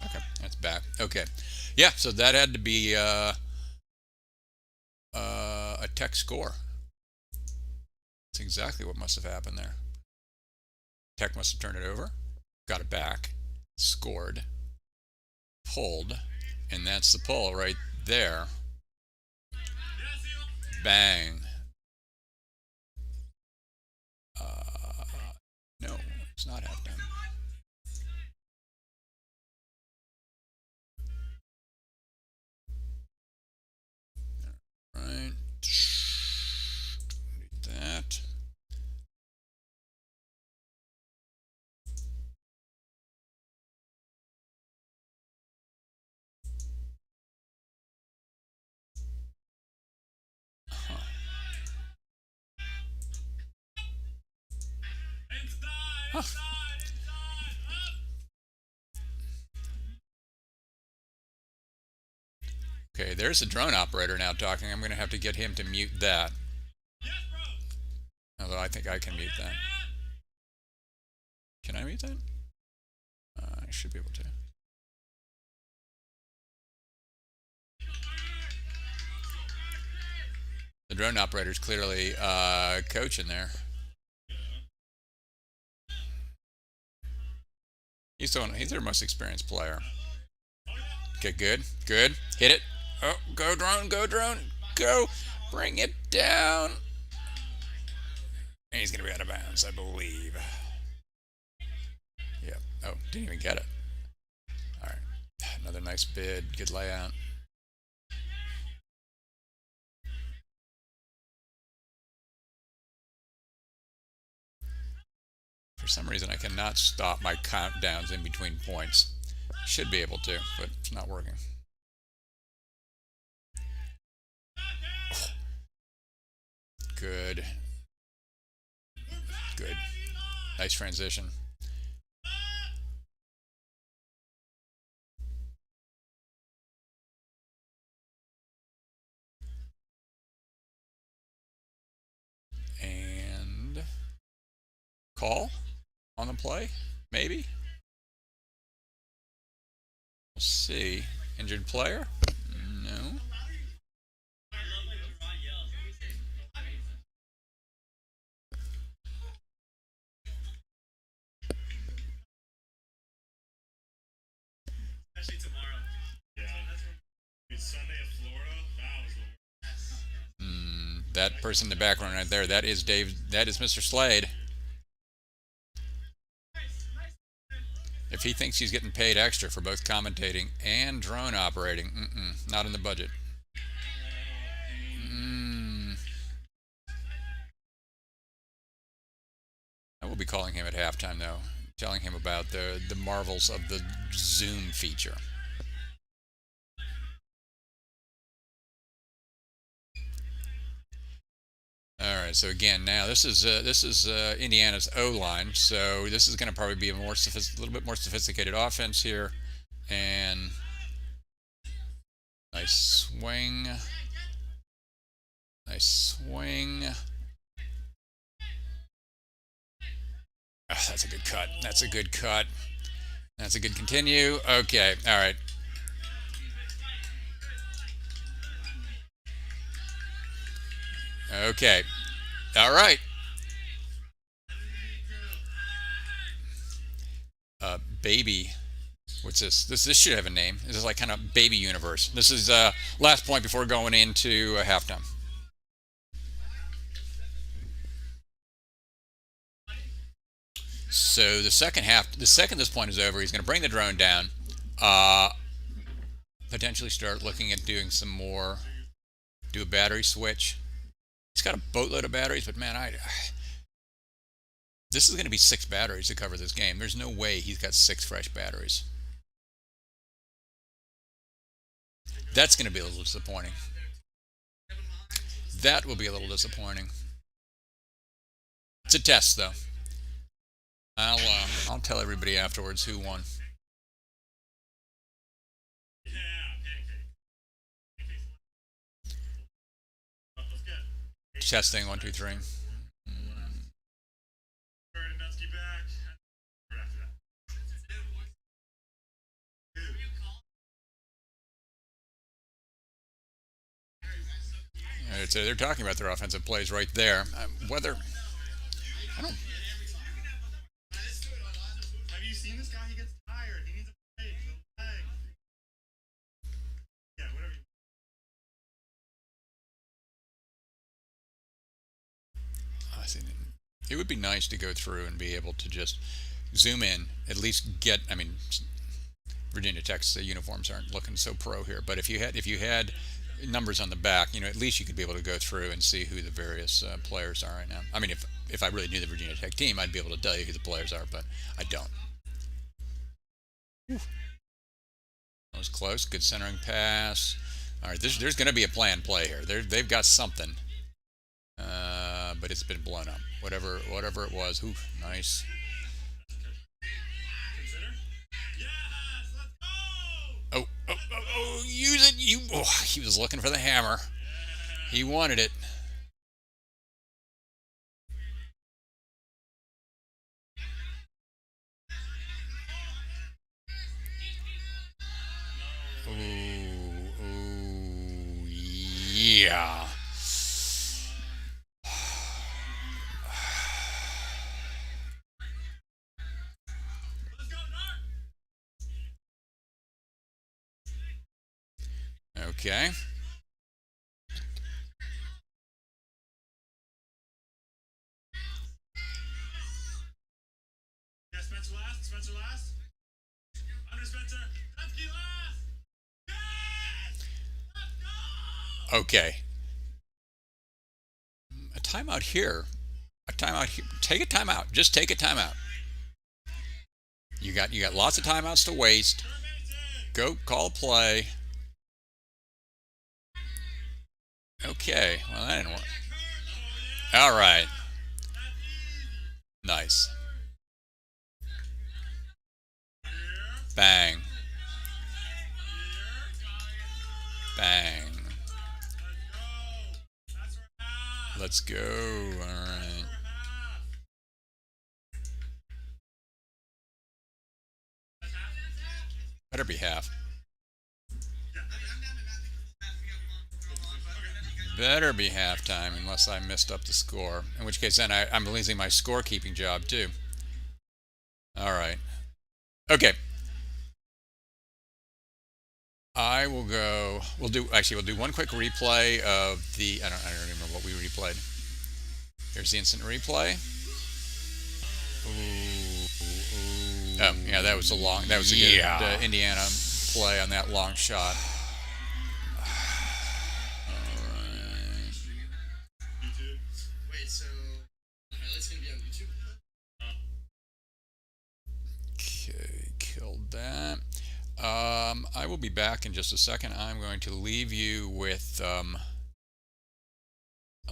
Okay, that's back. Okay. Yeah, so that had to be a Tech score. That's exactly what must have happened there. Tech must have turned it over, got it back, scored, pulled, and that's the pull right there. Bang. No, it's not halftime. Right. That. Huh. Huh. Okay, there's the drone operator now talking. I'm going to have to get him to mute that. Although I think I can mute that. Can I mute that? I should be able to. The drone operator's clearly coaching there. He's their most experienced player. Okay, good, good. Hit it. Oh, go drone, go drone, go. Bring it down. And he's gonna be out of bounds, I believe. Yeah. Oh, didn't even get it. All right. Another nice bid. Good layout. For some reason, I cannot stop my countdowns in between points. Should be able to, but it's not working. Good. Good. Nice transition. And call on the play? Maybe? We'll see. Injured player? No. Especially tomorrow. Yeah. Sunday in Florida, that was That person in the background right there, that is Dave. That is Mr. Slade. If he thinks he's getting paid extra for both commentating and drone operating, not in the budget. I will be calling him at halftime, though, telling him about the marvels of the Zoom feature. All right, so again, now this is Indiana's O line, so this is going to probably be a little bit more sophisticated offense here, and nice swing, nice swing. Oh, that's a good cut. That's a good cut. That's a good continue. Okay. All right. Okay. All right. Baby. What's this? This should have a name. This is like kind of baby universe. This is last point before going into halftime. So the second half, the second this point is over, he's going to bring the drone down. Uh, Potentially start looking at doing some more. Do a battery switch. He's got a boatload of batteries, but man, this is going to be 6 batteries to cover this game. There's no way he's got 6 fresh batteries. That's going to be a little disappointing. That will be a little disappointing. It's a test, though. I'll tell everybody afterwards who won. Yeah, pancake. Let's get Testing 1, 2, 3. Bird and Nutsky back. Right after that. So they're talking about their offensive plays right there. Whether I don't. Have you seen this guy? He gets tired. He needs a break. The leg. Yeah, whatever you I think it would be nice to go through and be able to just zoom in, at least get. I mean, Virginia Tech's uniforms aren't looking so pro here, but if you had numbers on the back, at least you could be able to go through and see who the various players are right now. I mean, if I really knew the Virginia Tech team, I'd be able to tell you who the players are, but I don't. That was close. Good centering pass. All right, there's going to be a planned play here. They've got something, but it's been blown up. Whatever it was. Ooh, nice. consider. Yes, let's go. Oh, use it. He was looking for the hammer. He wanted it. Ooh, yeah. Let's go, Nark. Okay. Yeah, Spencer last. Spencer last. Under Spencer. Nutsky last. Yes. Let's go. Okay. A timeout here. A timeout here. Take a timeout. Just take a timeout. You got lots of timeouts to waste. Mason. Go call a play. Okay. Well, that didn't work. Oh, yeah. All right. That's easy. Nice. Here. Bang. Here. Bang. Let's go. That's our half. Let's go. All right. Our half. That's half. Better be half. Yeah. Better be halftime unless I messed up the score. In which case, then I'm losing my scorekeeping job too. All right. Okay. I will go. We'll do one quick replay of the. I don't remember what we replayed. Here's the instant replay. Ooh. Oh, yeah, that was a good Indiana play on that long shot. YouTube. Wait, so the highlights gonna be on YouTube? Okay, killed that. I will be back in just a second. I'm going to leave you with a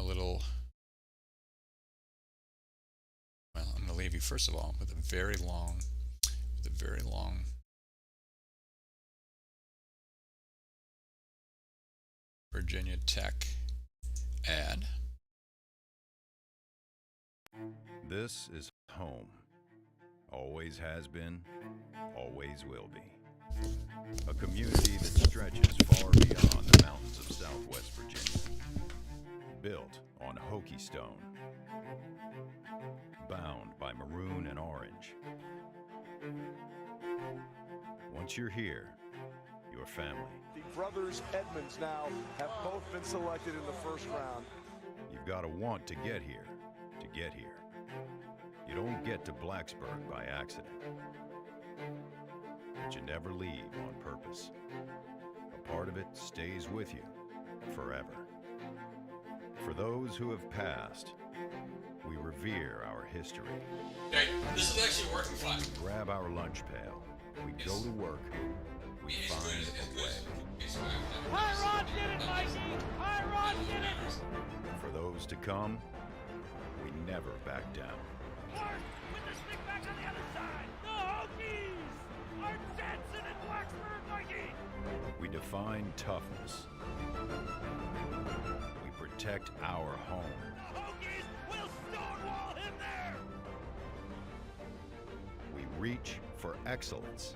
little. Well, I'm going to leave you first of all with a very long Virginia Tech ad. This is home, always has been, always will be. A community that stretches far beyond the mountains of Southwest Virginia. Built on Hokie stone. Bound by maroon and orange. Once you're here, you're family. The brothers Edmonds now have both been selected in the first round. You've got to want to get here. You don't get to Blacksburg by accident. But you never leave on purpose. A part of it stays with you forever. For those who have passed, we revere our history. Okay, this is actually working fine. We grab our lunch pail. We go to work. We find a way. Tyrod did it, Mikey! Tyrod did it! For those to come, we never back down. Mark with the stick back on the other side! The Hokies are dancing in Blacksburg, Mikey! We define toughness. We protect our home. The Hokies will stonewall him there! We reach for excellence.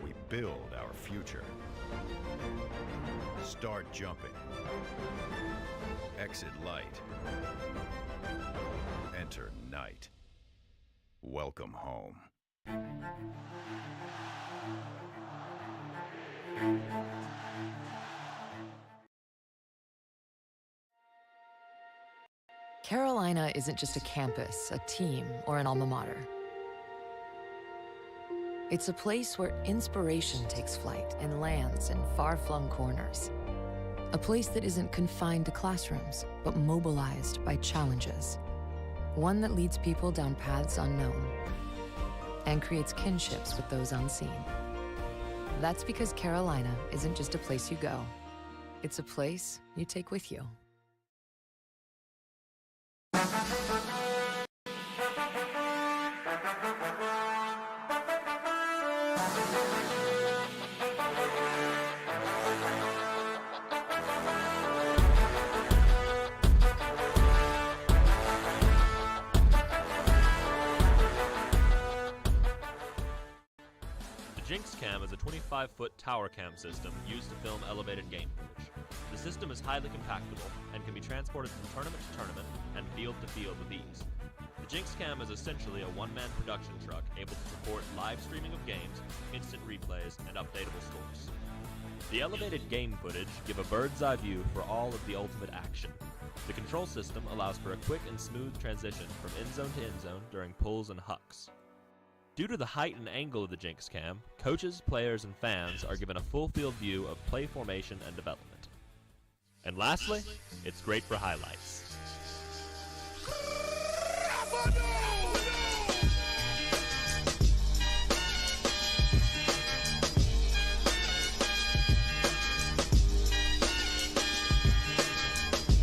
We build our future. Start jumping. Exit light. Enter night. Welcome home. Carolina isn't just a campus, a team, or an alma mater. It's a place where inspiration takes flight and lands in far-flung corners. A place that isn't confined to classrooms, but mobilized by challenges. One that leads people down paths unknown and creates kinships with those unseen. That's because Carolina isn't just a place you go. It's a place you take with you. The Jinx Cam is a 25-foot tower cam system used to film elevated game footage. The system is highly compactable and can be transported from tournament to tournament and field to field with ease. The Jinx Cam is essentially a one-man production truck able to support live streaming of games, instant replays, and updatable scores. The elevated game footage give a bird's eye view for all of the ultimate action. The control system allows for a quick and smooth transition from end zone to end zone during pulls and hucks. Due to the height and angle of the Jinx Cam, coaches, players, and fans are given a full field view of play formation and development. And lastly, it's great for highlights.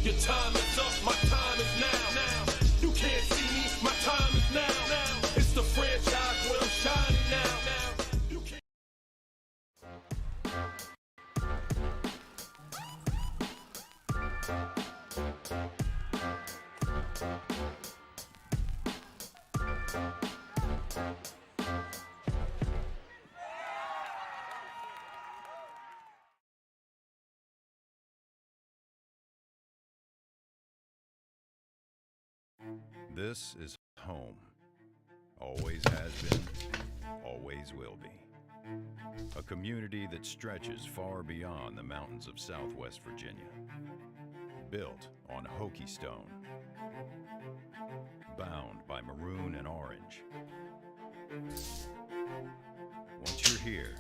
Your time is up, my time is now. You can't see me, my time is now. It's the franchise where I'm shining now. You can't. This is home. Always has been, always will be. A community that stretches far beyond the mountains of Southwest Virginia. Built on Hokie stone. Bound by maroon and orange. Once you're here,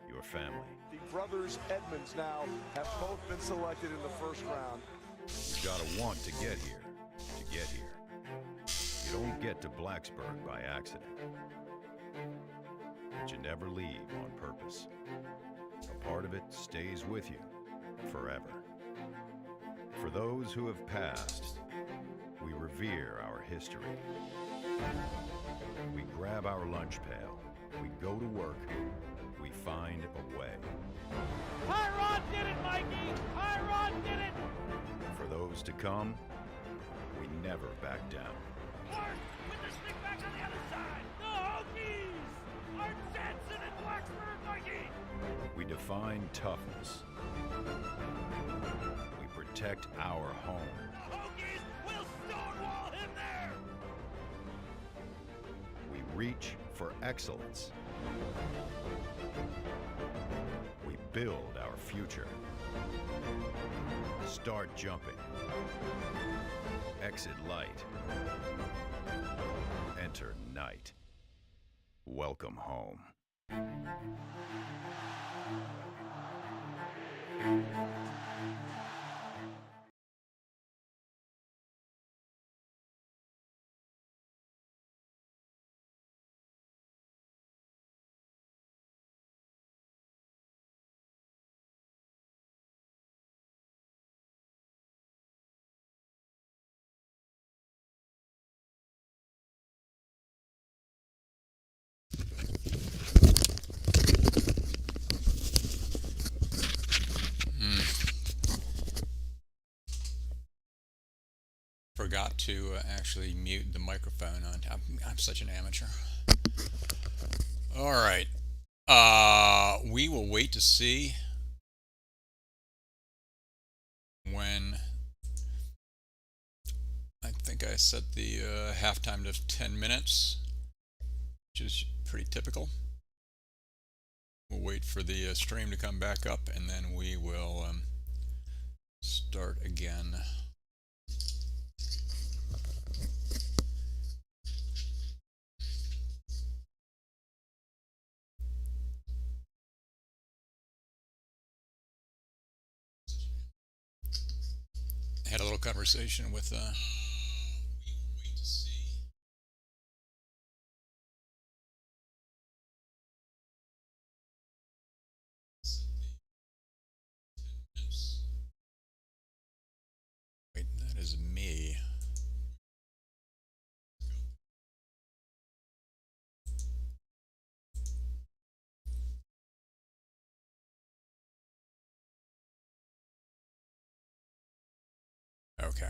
you're family. The brothers Edmonds now have both been selected in the first round. You've got to want to get here. You don't get to Blacksburg by accident. But you never leave on purpose. A part of it stays with you forever. For those who have passed, we revere our history. We grab our lunch pail. We go to work. We find a way. Tyrod did it, Mikey! Tyrod did it! For those to come, we never back down. Clark with the stick back on the other side. The Hokies! Art Jansen and Blacksburg Mikey! We define toughness. We protect our home. The Hokies will stonewall him there! We reach for excellence. We build our future. Start jumping. Exit light. Enter night. Welcome home. Forgot to actually mute the microphone on. I'm such an amateur. All right. We will wait to see when. I think I set the halftime to 10 minutes, which is pretty typical. We'll wait for the stream to come back up, and then we will start again. Had a little conversation with wait, that is me. Okay.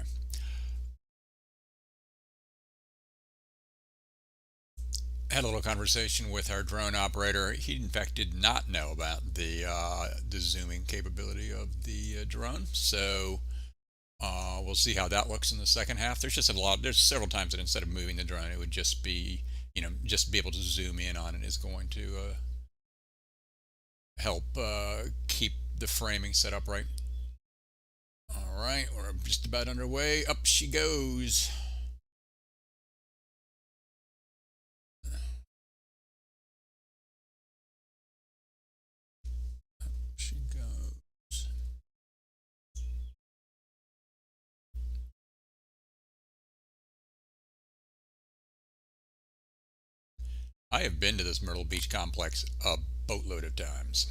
Had a little conversation with our drone operator. He, in fact, did not know about the zooming capability of the drone. So we'll see how that looks in the second half. There's just a lot. There's several times that instead of moving the drone, it would just be, just be able to zoom in on it is going to help keep the framing set up right. All right, we're just about underway. Up she goes. Up she goes. I have been to this Myrtle Beach complex a boatload of times.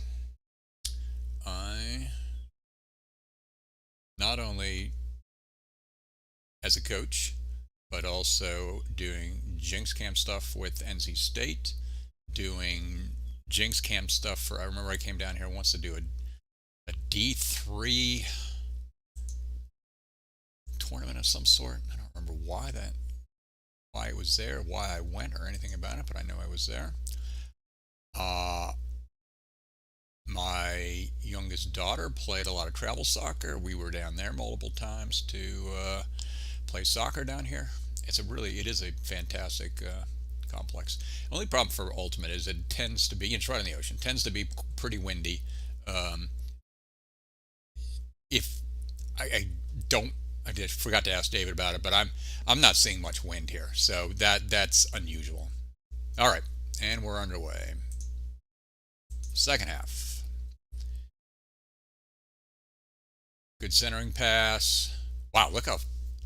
I not only as a coach, but also doing Jinx Camp stuff with NC State, doing Jinx Camp stuff for, I remember I came down here once to do a D3 tournament of some sort. I don't remember why it was there, why I went or anything about it, but I know I was there. My youngest daughter played a lot of travel soccer. We were down there multiple times to play soccer down here. It is a fantastic complex. Only problem for Ultimate is it tends to be, it's right on the ocean, tends to be pretty windy. If I just forgot to ask David about it, but I'm not seeing much wind here, so that's unusual. All right, and we're underway. Second half. Good centering pass. Wow, look how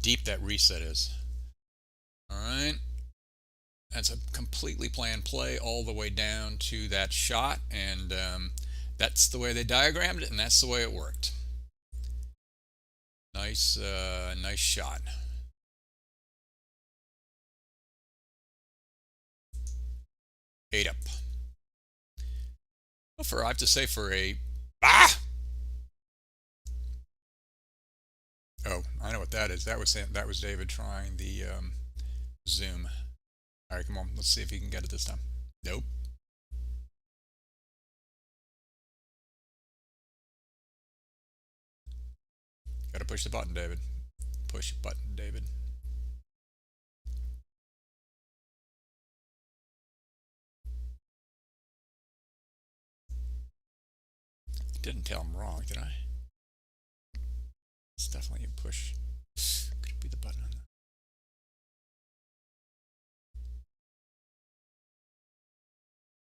deep that reset is. All right. That's a completely planned play all the way down to that shot, and that's the way they diagrammed it, and that's the way it worked. Nice shot. Eight up. Well, I have to say for a Oh, I know what that is. That was David trying the All right, come on. Let's see if he can get it this time. Nope. Gotta push the button, David. Push button, David. Didn't tell him wrong, did I? It's definitely a push. Could it be the button on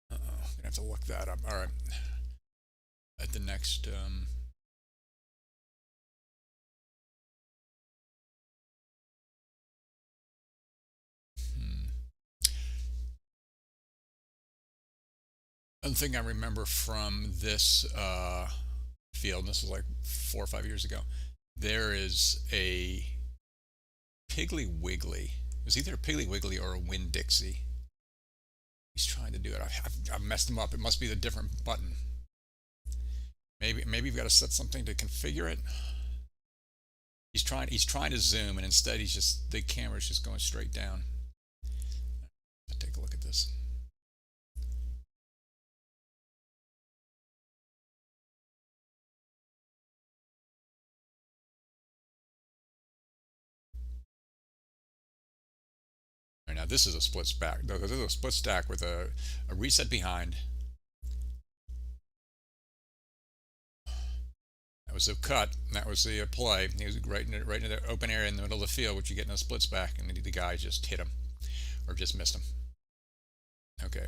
that? Uh-oh. Gonna have to look that up. All right. At the next hmm. One thing I remember from this field, and this was like 4 or 5 years ago, there is a Piggly Wiggly. It was either a Piggly Wiggly or a Winn Dixie. He's trying to do it. I've messed him up. It must be the different button. Maybe you've got to set something to configure it. He's trying to zoom, and instead the camera's just going straight down. Let's take a look at this. All right, now this is a split stack. This is a split stack with a reset behind. That was the cut. That was the play. He was right in the open area in the middle of the field, which you get in a splits back, and the guy just hit him, or just missed him. Okay,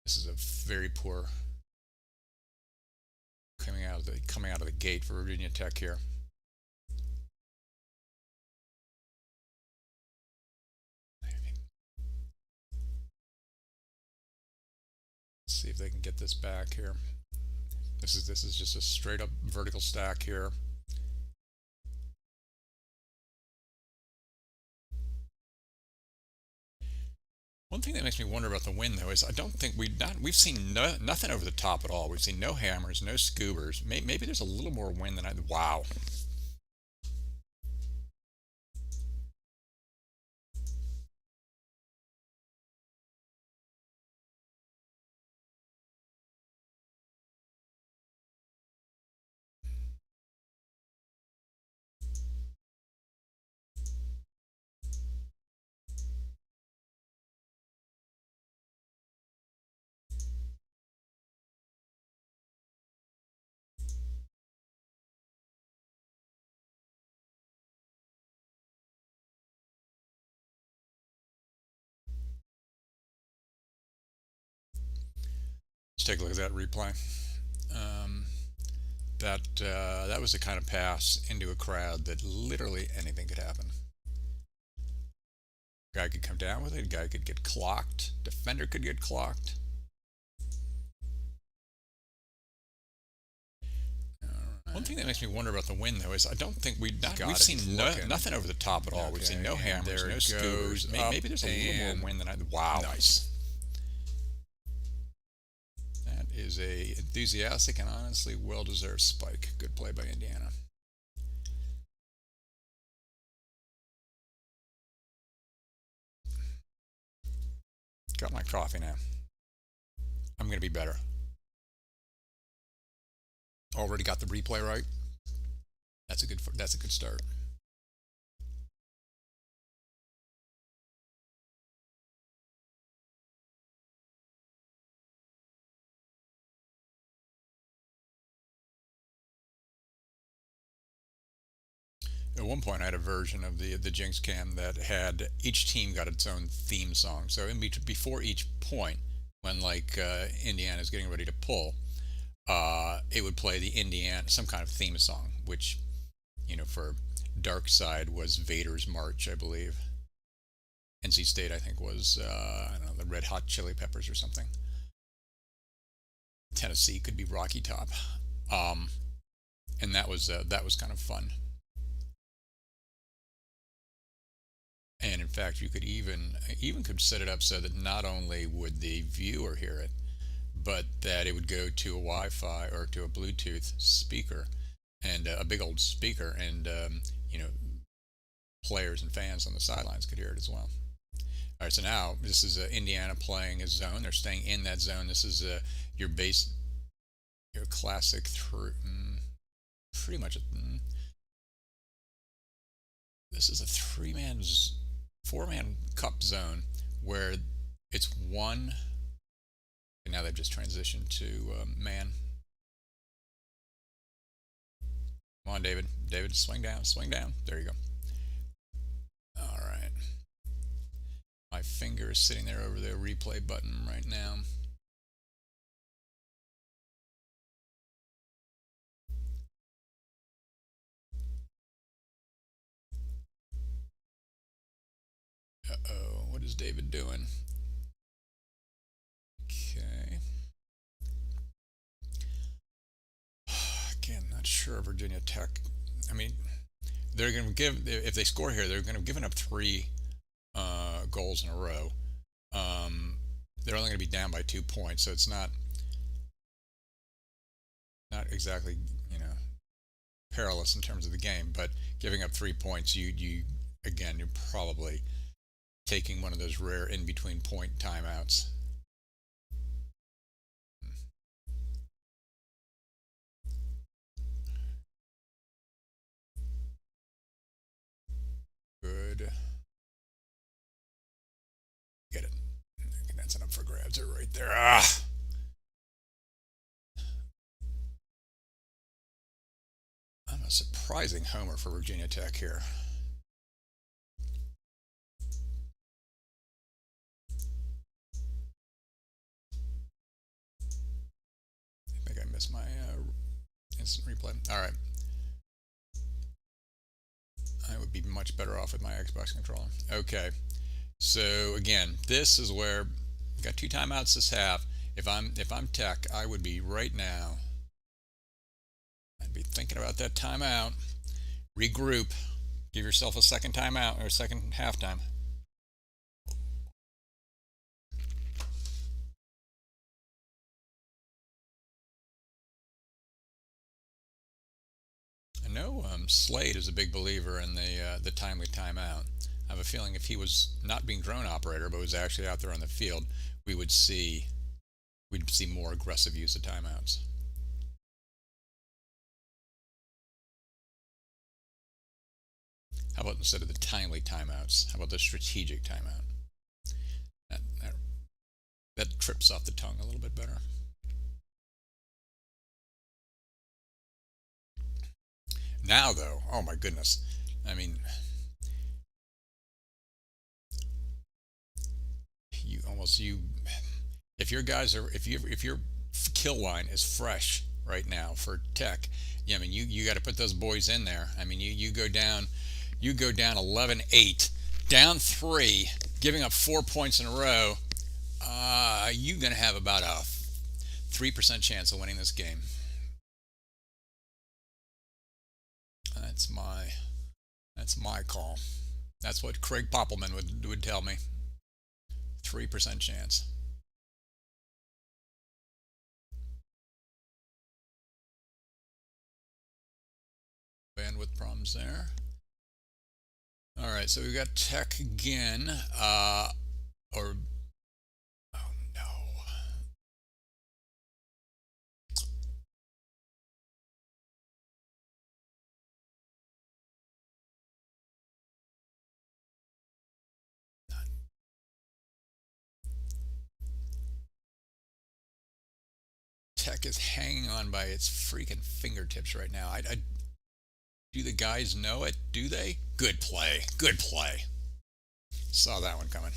this is a very poor coming out of the gate for Virginia Tech here. Let's see if they can get this back here. This is just a straight up vertical stack here. One thing that makes me wonder about the Winn, though, is I don't think we've seen nothing over the top at all. We've seen no hammers, no scoobers. Maybe there's a little more Winn than wow. Let's take a look at that replay. That was the kind of pass into a crowd that literally anything could happen. Guy could come down with it. Guy could get clocked. Defender could get clocked. One thing that makes me wonder about the Winn, though, is I don't think we've seen nothing over the top at all. We've seen no hammers, no scoobers. Maybe there's a little more Winn than wow. Nice. That is a enthusiastic and honestly well-deserved spike. Good play by Indiana. Got my coffee now. I'm going to be better. Already got the replay right. That's a good start. At one point, I had a version of the Jinx Cam that had each team got its own theme song. So before each point, when like Indiana's getting ready to pull, it would play the Indiana some kind of theme song, which for Dark Side was Vader's March, I believe. NC State, I think, was I don't know, the Red Hot Chili Peppers or something. Tennessee could be Rocky Top, and that was kind of fun. And in fact, you could even could set it up so that not only would the viewer hear it, but that it would go to a Wi-Fi or to a Bluetooth speaker, and a big old speaker, and players and fans on the sidelines could hear it as well. All right, so now this is Indiana playing a zone. They're staying in that zone. This is your base, your classic pretty much. This is a four-man cup zone where it's one. And now they've just transitioned to man. Come on, David. David, swing down, swing down. There you go. All right. My finger is sitting there over the replay button right now. Uh-oh, what is David doing? Okay. Again, not sure Virginia Tech. I mean, they're going to give, if they score here, they're going to have given up three goals in a row. They're only going to be down by 2 points, so it's not exactly, perilous in terms of the game. But giving up 3 points, you again, you're probably taking one of those rare in between point timeouts. Good. Get it. That's enough for grabs. They're right there. Ah! I'm a surprising homer for Virginia Tech here. I think I missed my instant replay. All right. I would be much better off with my Xbox controller. Okay. So again, this is where got 2 timeouts this half. If I'm Tech, I would be right now. I'd be thinking about that timeout. Regroup. Give yourself a second timeout or a second halftime. I know Slade is a big believer in the timely timeout. I have a feeling if he was not being drone operator but was actually out there on the field, we'd see more aggressive use of timeouts. How about instead of the timely timeouts, how about the strategic timeout? That trips off the tongue a little bit better. Now though, oh my goodness. I mean, if your guys are if your kill line is fresh right now for Tech, yeah, I mean you got to put those boys in there. I mean you go down 11-8, down 3, giving up 4 points in a row. You're gonna have about a 3% chance of winning this game. That's my call. That's what Craig Poppelman would tell me. 3% chance. Bandwidth problems there. All right, so we've got Tech again. Oh no. Tech is hanging on by its freaking fingertips right now. Do the guys know it? Do they? Good play. Good play. Saw that one coming.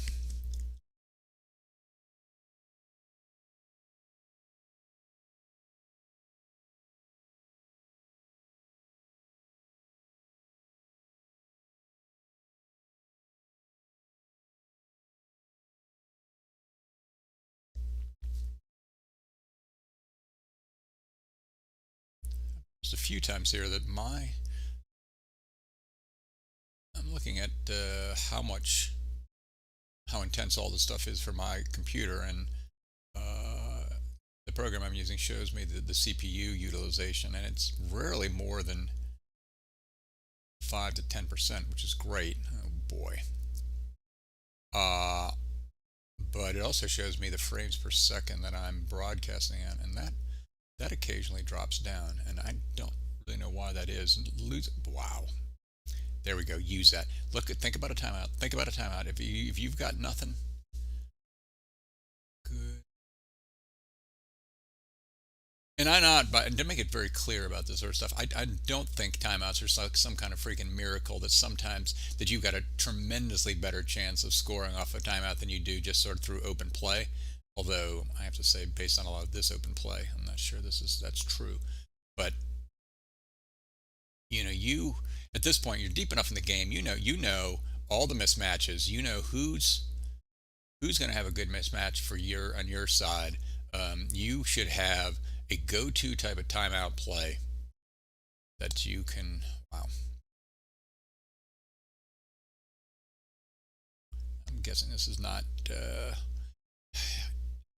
There's a few times here that I'm looking at how intense all this stuff is for my computer, and the program I'm using shows me the CPU utilization, and it's rarely more than 5 to 10%, which is great. Oh boy. but it also shows me the frames per second that I'm broadcasting at, and that occasionally drops down, and I don't really know why that is. Wow. There we go. Use that. Think about a timeout. Think about a timeout. If you've got nothing, good. And I not, but to make it very clear about this sort of stuff, I don't think timeouts are some kind of freaking miracle that sometimes that you've got a tremendously better chance of scoring off a timeout than you do just sort of through open play. Although I have to say, based on a lot of this open play, I'm not sure that's true. But you at this point you're deep enough in the game. You know all the mismatches. You know who's going to have a good mismatch for on your side. You should have a go-to type of timeout play that you can. Wow. I'm guessing this is not.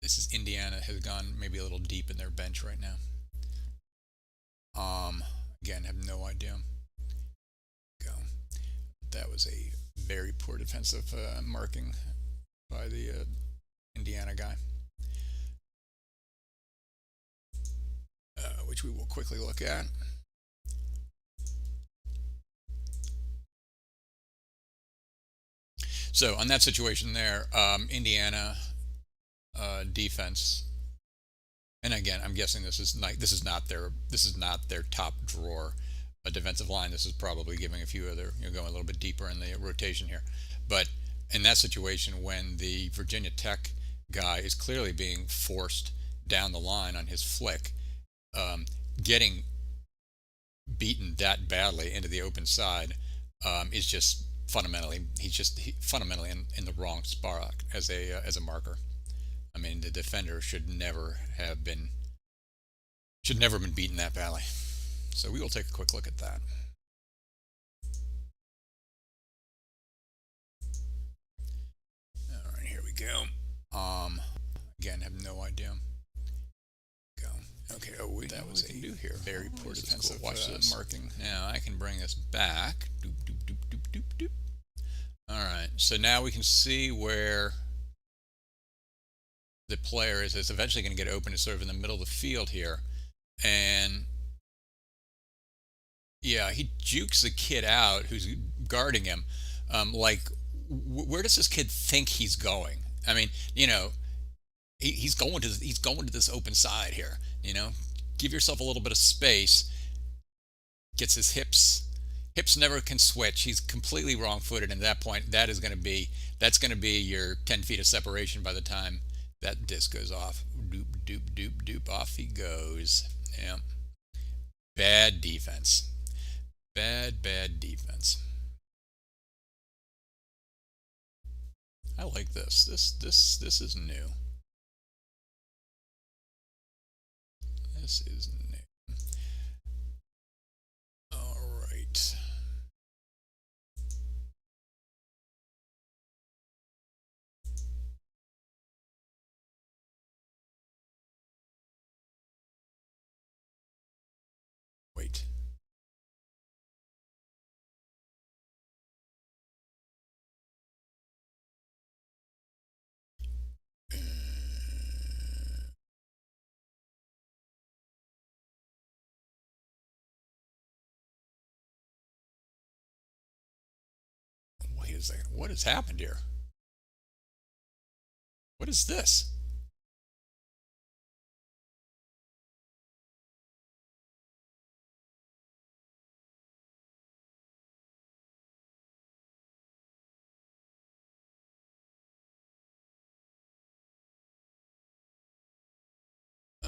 This is Indiana has gone maybe a little deep in their bench right now. Again, have no idea. Go. That was a very poor defensive marking by the Indiana guy, which we will quickly look at. So on that situation there, Indiana defense, and again, I'm guessing this is not their top drawer defensive line. This is probably giving a few other, going a little bit deeper in the rotation here. But in that situation, when the Virginia Tech guy is clearly being forced down the line on his flick, getting beaten that badly into the open side is just fundamentally fundamentally in the wrong spot as a marker. I mean, the defender should never been beaten that badly. So we will take a quick look at that. All right, here we go. Again, have no idea. Go. Okay. Oh, that was a do here. Very poor defensive. Cool. Watch this marking. Now I can bring this back. Doop doop doop doop doop doop. All right. So now we can see where the player is. It's eventually going to get open. It's sort of in the middle of the field here, and yeah, he jukes the kid out who's guarding him. Where does this kid think he's going? I mean, he's going to this open side here. Give yourself a little bit of space. Gets his hips never can switch. He's completely wrong-footed, and at that point, that's going to be your 10 feet of separation by the time that disc goes off. Doop doop doop doop. Off he goes. Yeah. Bad defense. Bad defense. I like this. This is new. This is new. All right. Wait. Wait a second. What has happened here? What is this?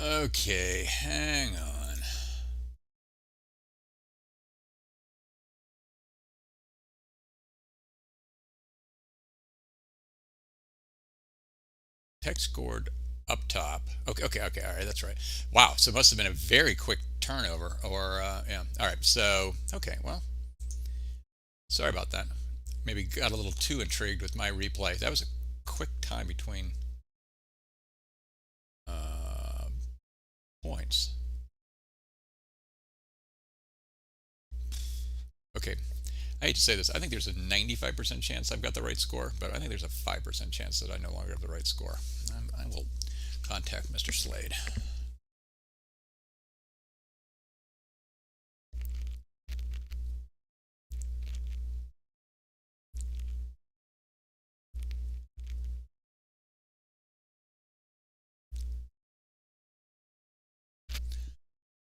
Okay, hang on. Tech scored up top. Okay, all right, that's right. Wow, so it must have been a very quick turnover, or yeah. All right, so okay, well, sorry about that. Maybe got a little too intrigued with my replay. That was a quick time between points. Okay, I hate to say this. I think there's a 95% chance I've got the right score, but I think there's a 5% chance that I no longer have the right score. I will contact Mr. Slade.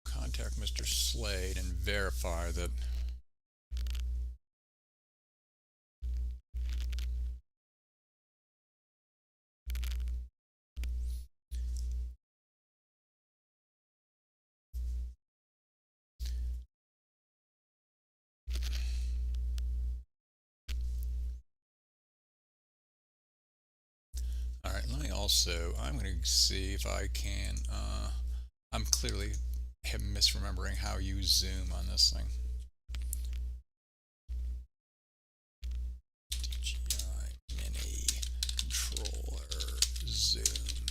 Contact Mr. Slade and verify that. All right, let me also, I'm going to see if I can, I'm clearly misremembering how you zoom on this thing. DJI Mini Controller Zoom.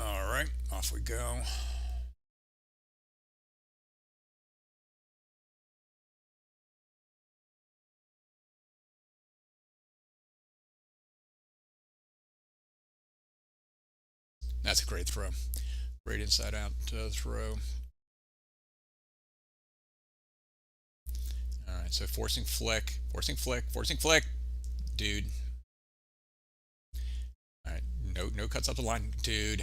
All right, off we go. That's a great throw. Great inside out throw. All right, so forcing flick, forcing flick, forcing flick. Dude. All right, no cuts up the line. Dude.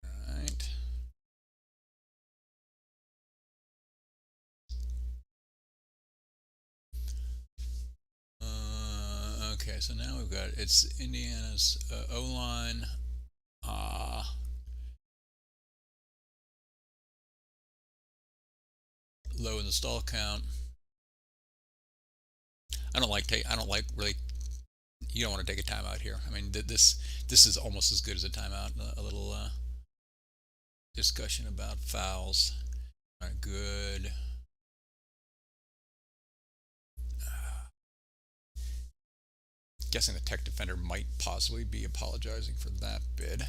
All right. Okay, so now we've got, it's Indiana's O-line. Low in the stall count. I don't like really. You don't want to take a timeout here. I mean, this is almost as good as a timeout. A little discussion about fouls. All right, good. Guessing the tech defender might possibly be apologizing for that bid.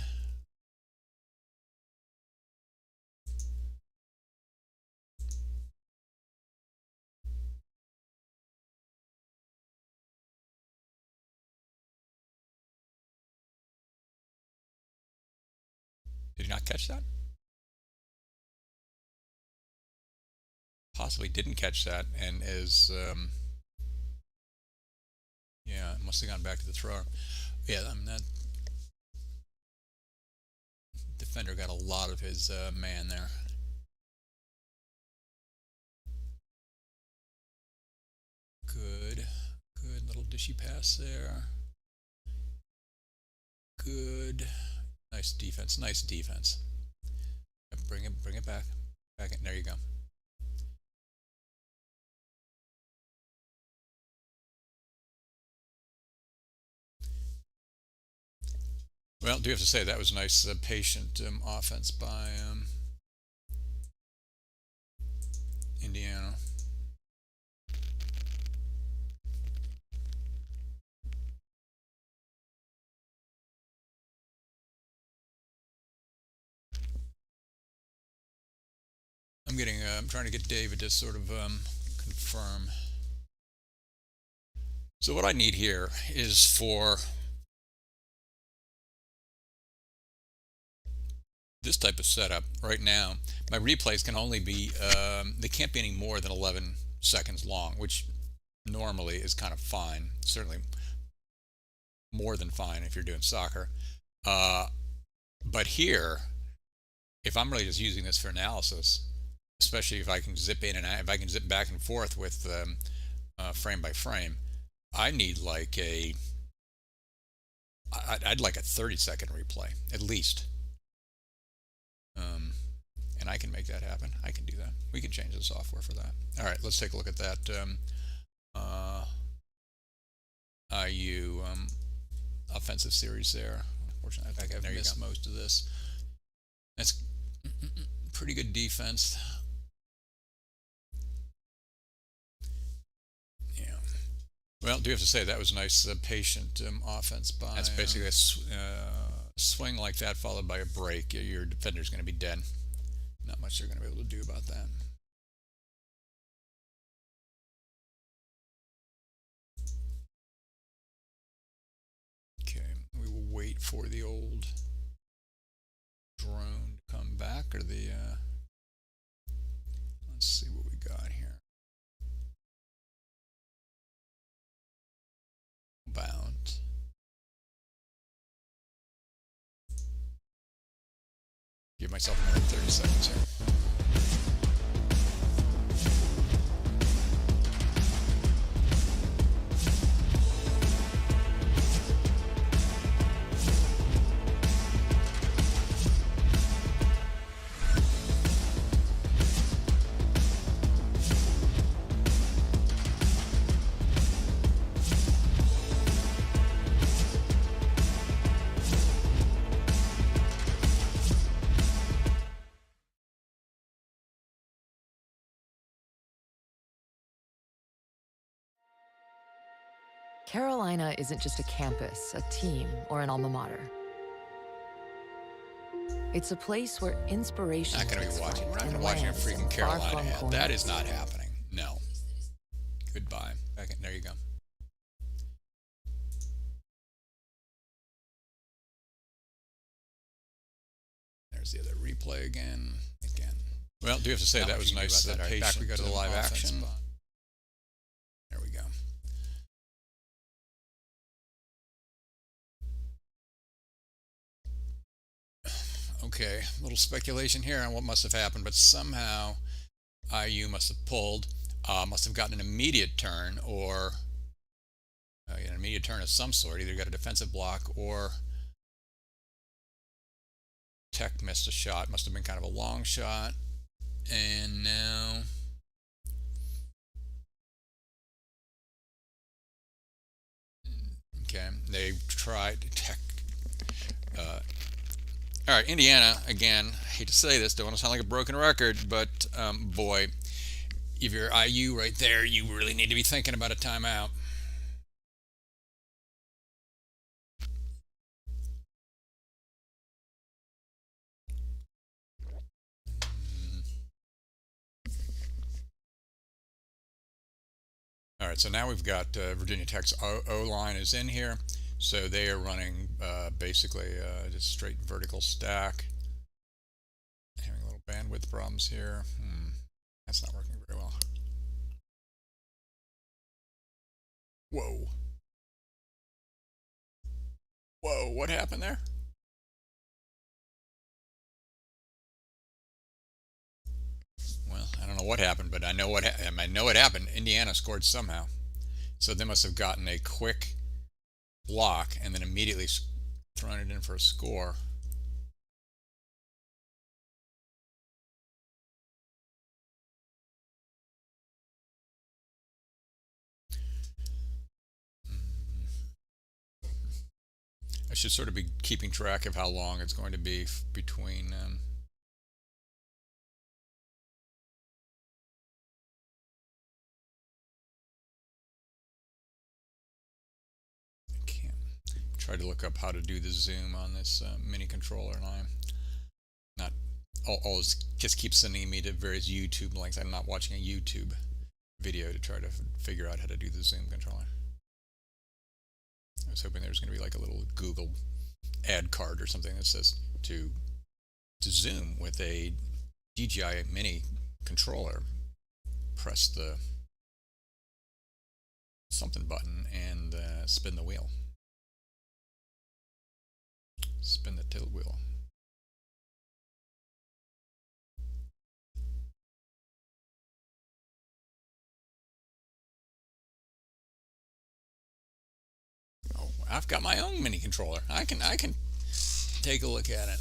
Did you not catch that? Possibly didn't catch that and is, yeah, must have gone back to the thrower. Yeah, I mean, that defender got a lot of his man there. Good little dishy pass there. Good, nice defense. Bring it back. There you go. Well, do you have to say that was a nice, patient offense by Indiana. I'm trying to get David to sort of confirm. So what I need here is for this type of setup right now. My replays can only be, they can't be any more than 11 seconds long, which normally is kind of fine. Certainly more than fine if you're doing soccer. But here, if I'm really just using this for analysis, especially if I can zip in and out, if I can zip back and forth with frame by frame, I need like I'd like a 30-second replay at least. And I can make that happen. I can do that. We can change the software for that. All right, let's take a look at that. IU offensive series there. Unfortunately, I think I've missed most of this. That's pretty good defense. Yeah. Well, do you have to say that was a nice, patient offense by. That's basically a swing like that followed by a break. Your defender's going to be dead. Not much they're going to be able to do about that. Okay, we will wait for the old drone to come back, or the, let's see what we got here. Bound. Give myself another 30 seconds here. Carolina isn't just a campus, a team, or an alma mater. It's a place where inspiration Not going to takes be watching. flight We're not going and to watch a lands in freaking Carolina far-flung ad. corners. That is not happening. No. Goodbye. Okay, there you go. There's the other replay again. Well, do you have to say that was nice? That back we go to the live action. There we go. Okay, a little speculation here on what must have happened, but somehow IU must have pulled, must have gotten an immediate turn, or an immediate turn of some sort. Either got a defensive block, or Tech missed a shot. Must have been kind of a long shot. And now okay, they tried Tech. All right, Indiana, again, I hate to say this, don't want to sound like a broken record, but boy, if you're IU right there, you really need to be thinking about a timeout. All right, so now we've got Virginia Tech's O-line is in here. So they are running basically just straight vertical stack. Having a little bandwidth problems here. That's not working very well. Whoa. Whoa, what happened there? Well, I don't know what happened, but I know what I know what happened. Indiana scored somehow. So they must have gotten a quick block and then immediately thrown it in for a score. I should sort of be keeping track of how long it's going to be between I can't try to look up how to do the zoom on this mini controller, and I'm not always just keep sending me to various YouTube links. I'm not watching a YouTube video to try to figure out how to do the zoom controller. I was hoping there was going to be like a little Google ad card or something that says to zoom with a DJI mini controller, press the something button and spin the wheel. Spin the tilt wheel. Oh, I've got my own mini controller. I can take a look at it.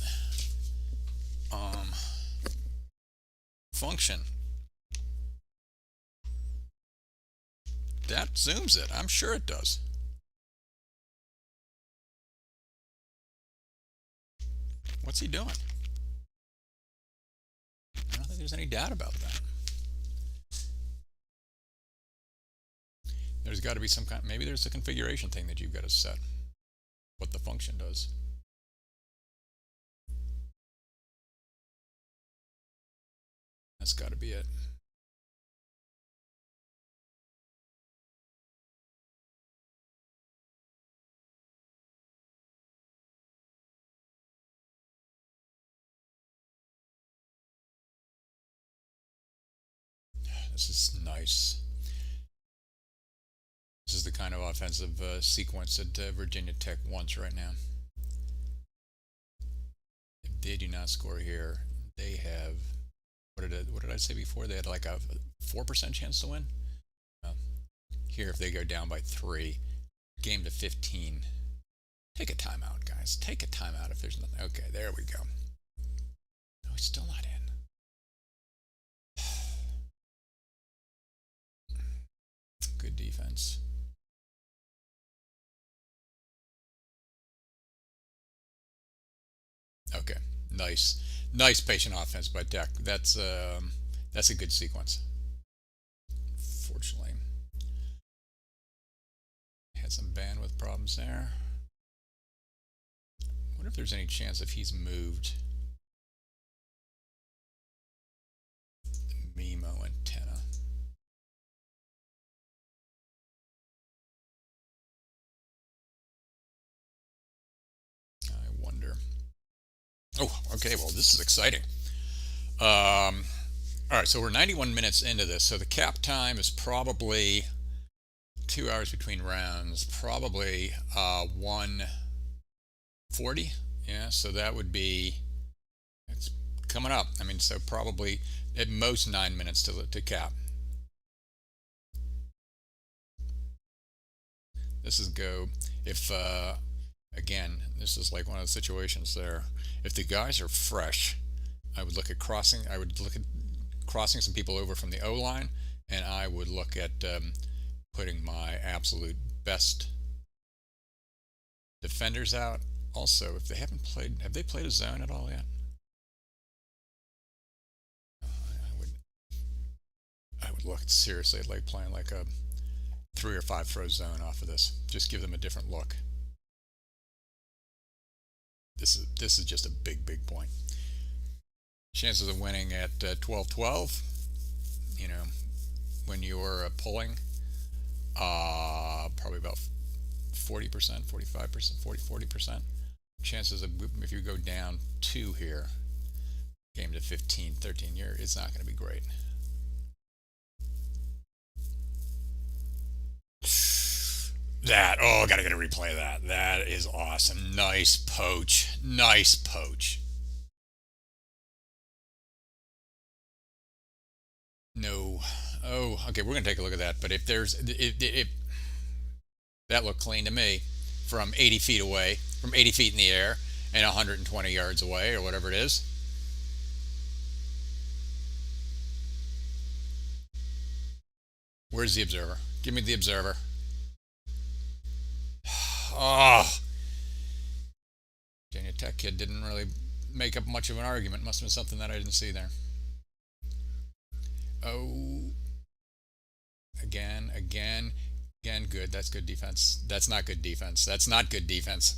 Function. That zooms it. I'm sure it does. What's he doing? I don't think there's any doubt about that. There's got to be some kind, maybe there's a configuration thing that you've got to set what the function does. That's got to be it. This is nice. This is the kind of offensive sequence that Virginia Tech wants right now. If they do not score here, they have what did I say before? They had like a 4% chance to win. Uh, Here, if they go down by 3, game to 15. Take a timeout, guys. Take a timeout if there's nothing. Okay, there we go. No, he's still not in. Good defense. Okay, nice, nice patient offense by Tech. That's a good sequence. Fortunately, had some bandwidth problems there. Wonder if there's any chance if he's moved the MIMO antenna. I wonder. Oh, okay. Well, this is exciting. All right, so we're 91 minutes into this. So the cap time is probably 2 hours between rounds. Probably 1:40. Yeah, so that would be it's coming up. I mean, so probably at most 9 minutes to cap. This is go if again, this is like one of the situations there. If the guys are fresh, I would look at crossing. I would look at crossing some people over from the O line, and I would look at putting my absolute best defenders out. Also, if they haven't played, have they played a zone at all yet? I would look seriously at like playing like a 3 or 5 throw zone off of this. Just give them a different look. This is just a big point. Chances of winning at 12-12, you know, when you're pulling, probably about 40%, 45%, 40%. Chances of, if you go down 2 here, game to 15, 13 year, it's not going to be great. That, oh, gotta get a replay of that. That is awesome. Nice poach. Nice poach. No. Oh, okay, we're gonna take a look at that. But if there's, if that looked clean to me from 80 feet away, from 80 feet in the air, and 120 yards away, or whatever it is. Where's the observer? Give me the observer. Oh, Virginia Tech kid didn't really make up much of an argument. Must have been something that I didn't see there. Oh, again. Good. That's good defense. That's not good defense. That's not good defense.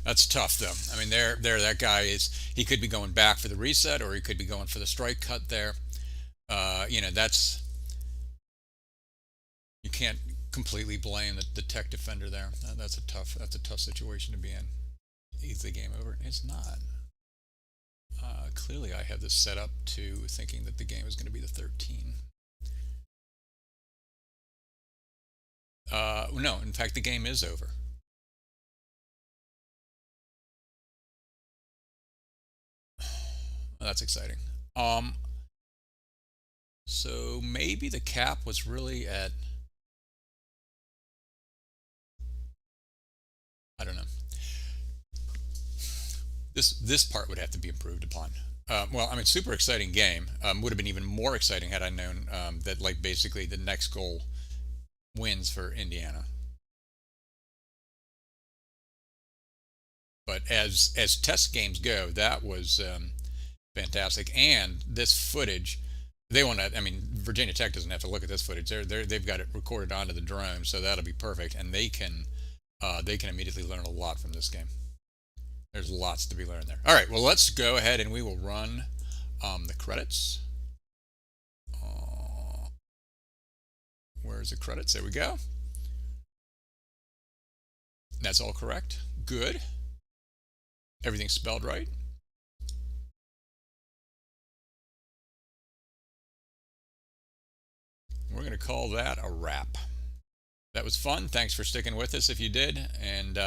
That's tough, though. I mean, that guy is. He could be going back for the reset, or he could be going for the strike cut there. You know, that's. You can't completely blame the Tech defender there. That's a tough situation to be in. Is the game over? It's not. Clearly, I have this set up to thinking that the game is going to be the 13. No, in fact, the game is over. Well, that's exciting. So maybe the cap was really at. I don't know. This part would have to be improved upon. Well, I mean, super exciting game. Would have been even more exciting had I known that, like, basically the next goal wins for Indiana. But as test games go, that was fantastic. And this footage, they want to. I mean, Virginia Tech doesn't have to look at this footage. They've got it recorded onto the drone, so that'll be perfect. And they can immediately learn a lot from this game. There's lots to be learned there. All right, well, let's go ahead and we will run the credits. Where's the credits? There we go. That's all correct. Good. Everything's spelled right. We're going to call that a wrap. That was fun. Thanks for sticking with us if you did, and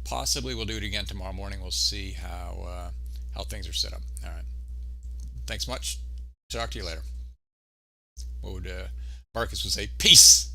possibly we'll do it again tomorrow morning. We'll see how things are set up. All right. Thanks much. Talk to you later. What would Marcus would say? Peace.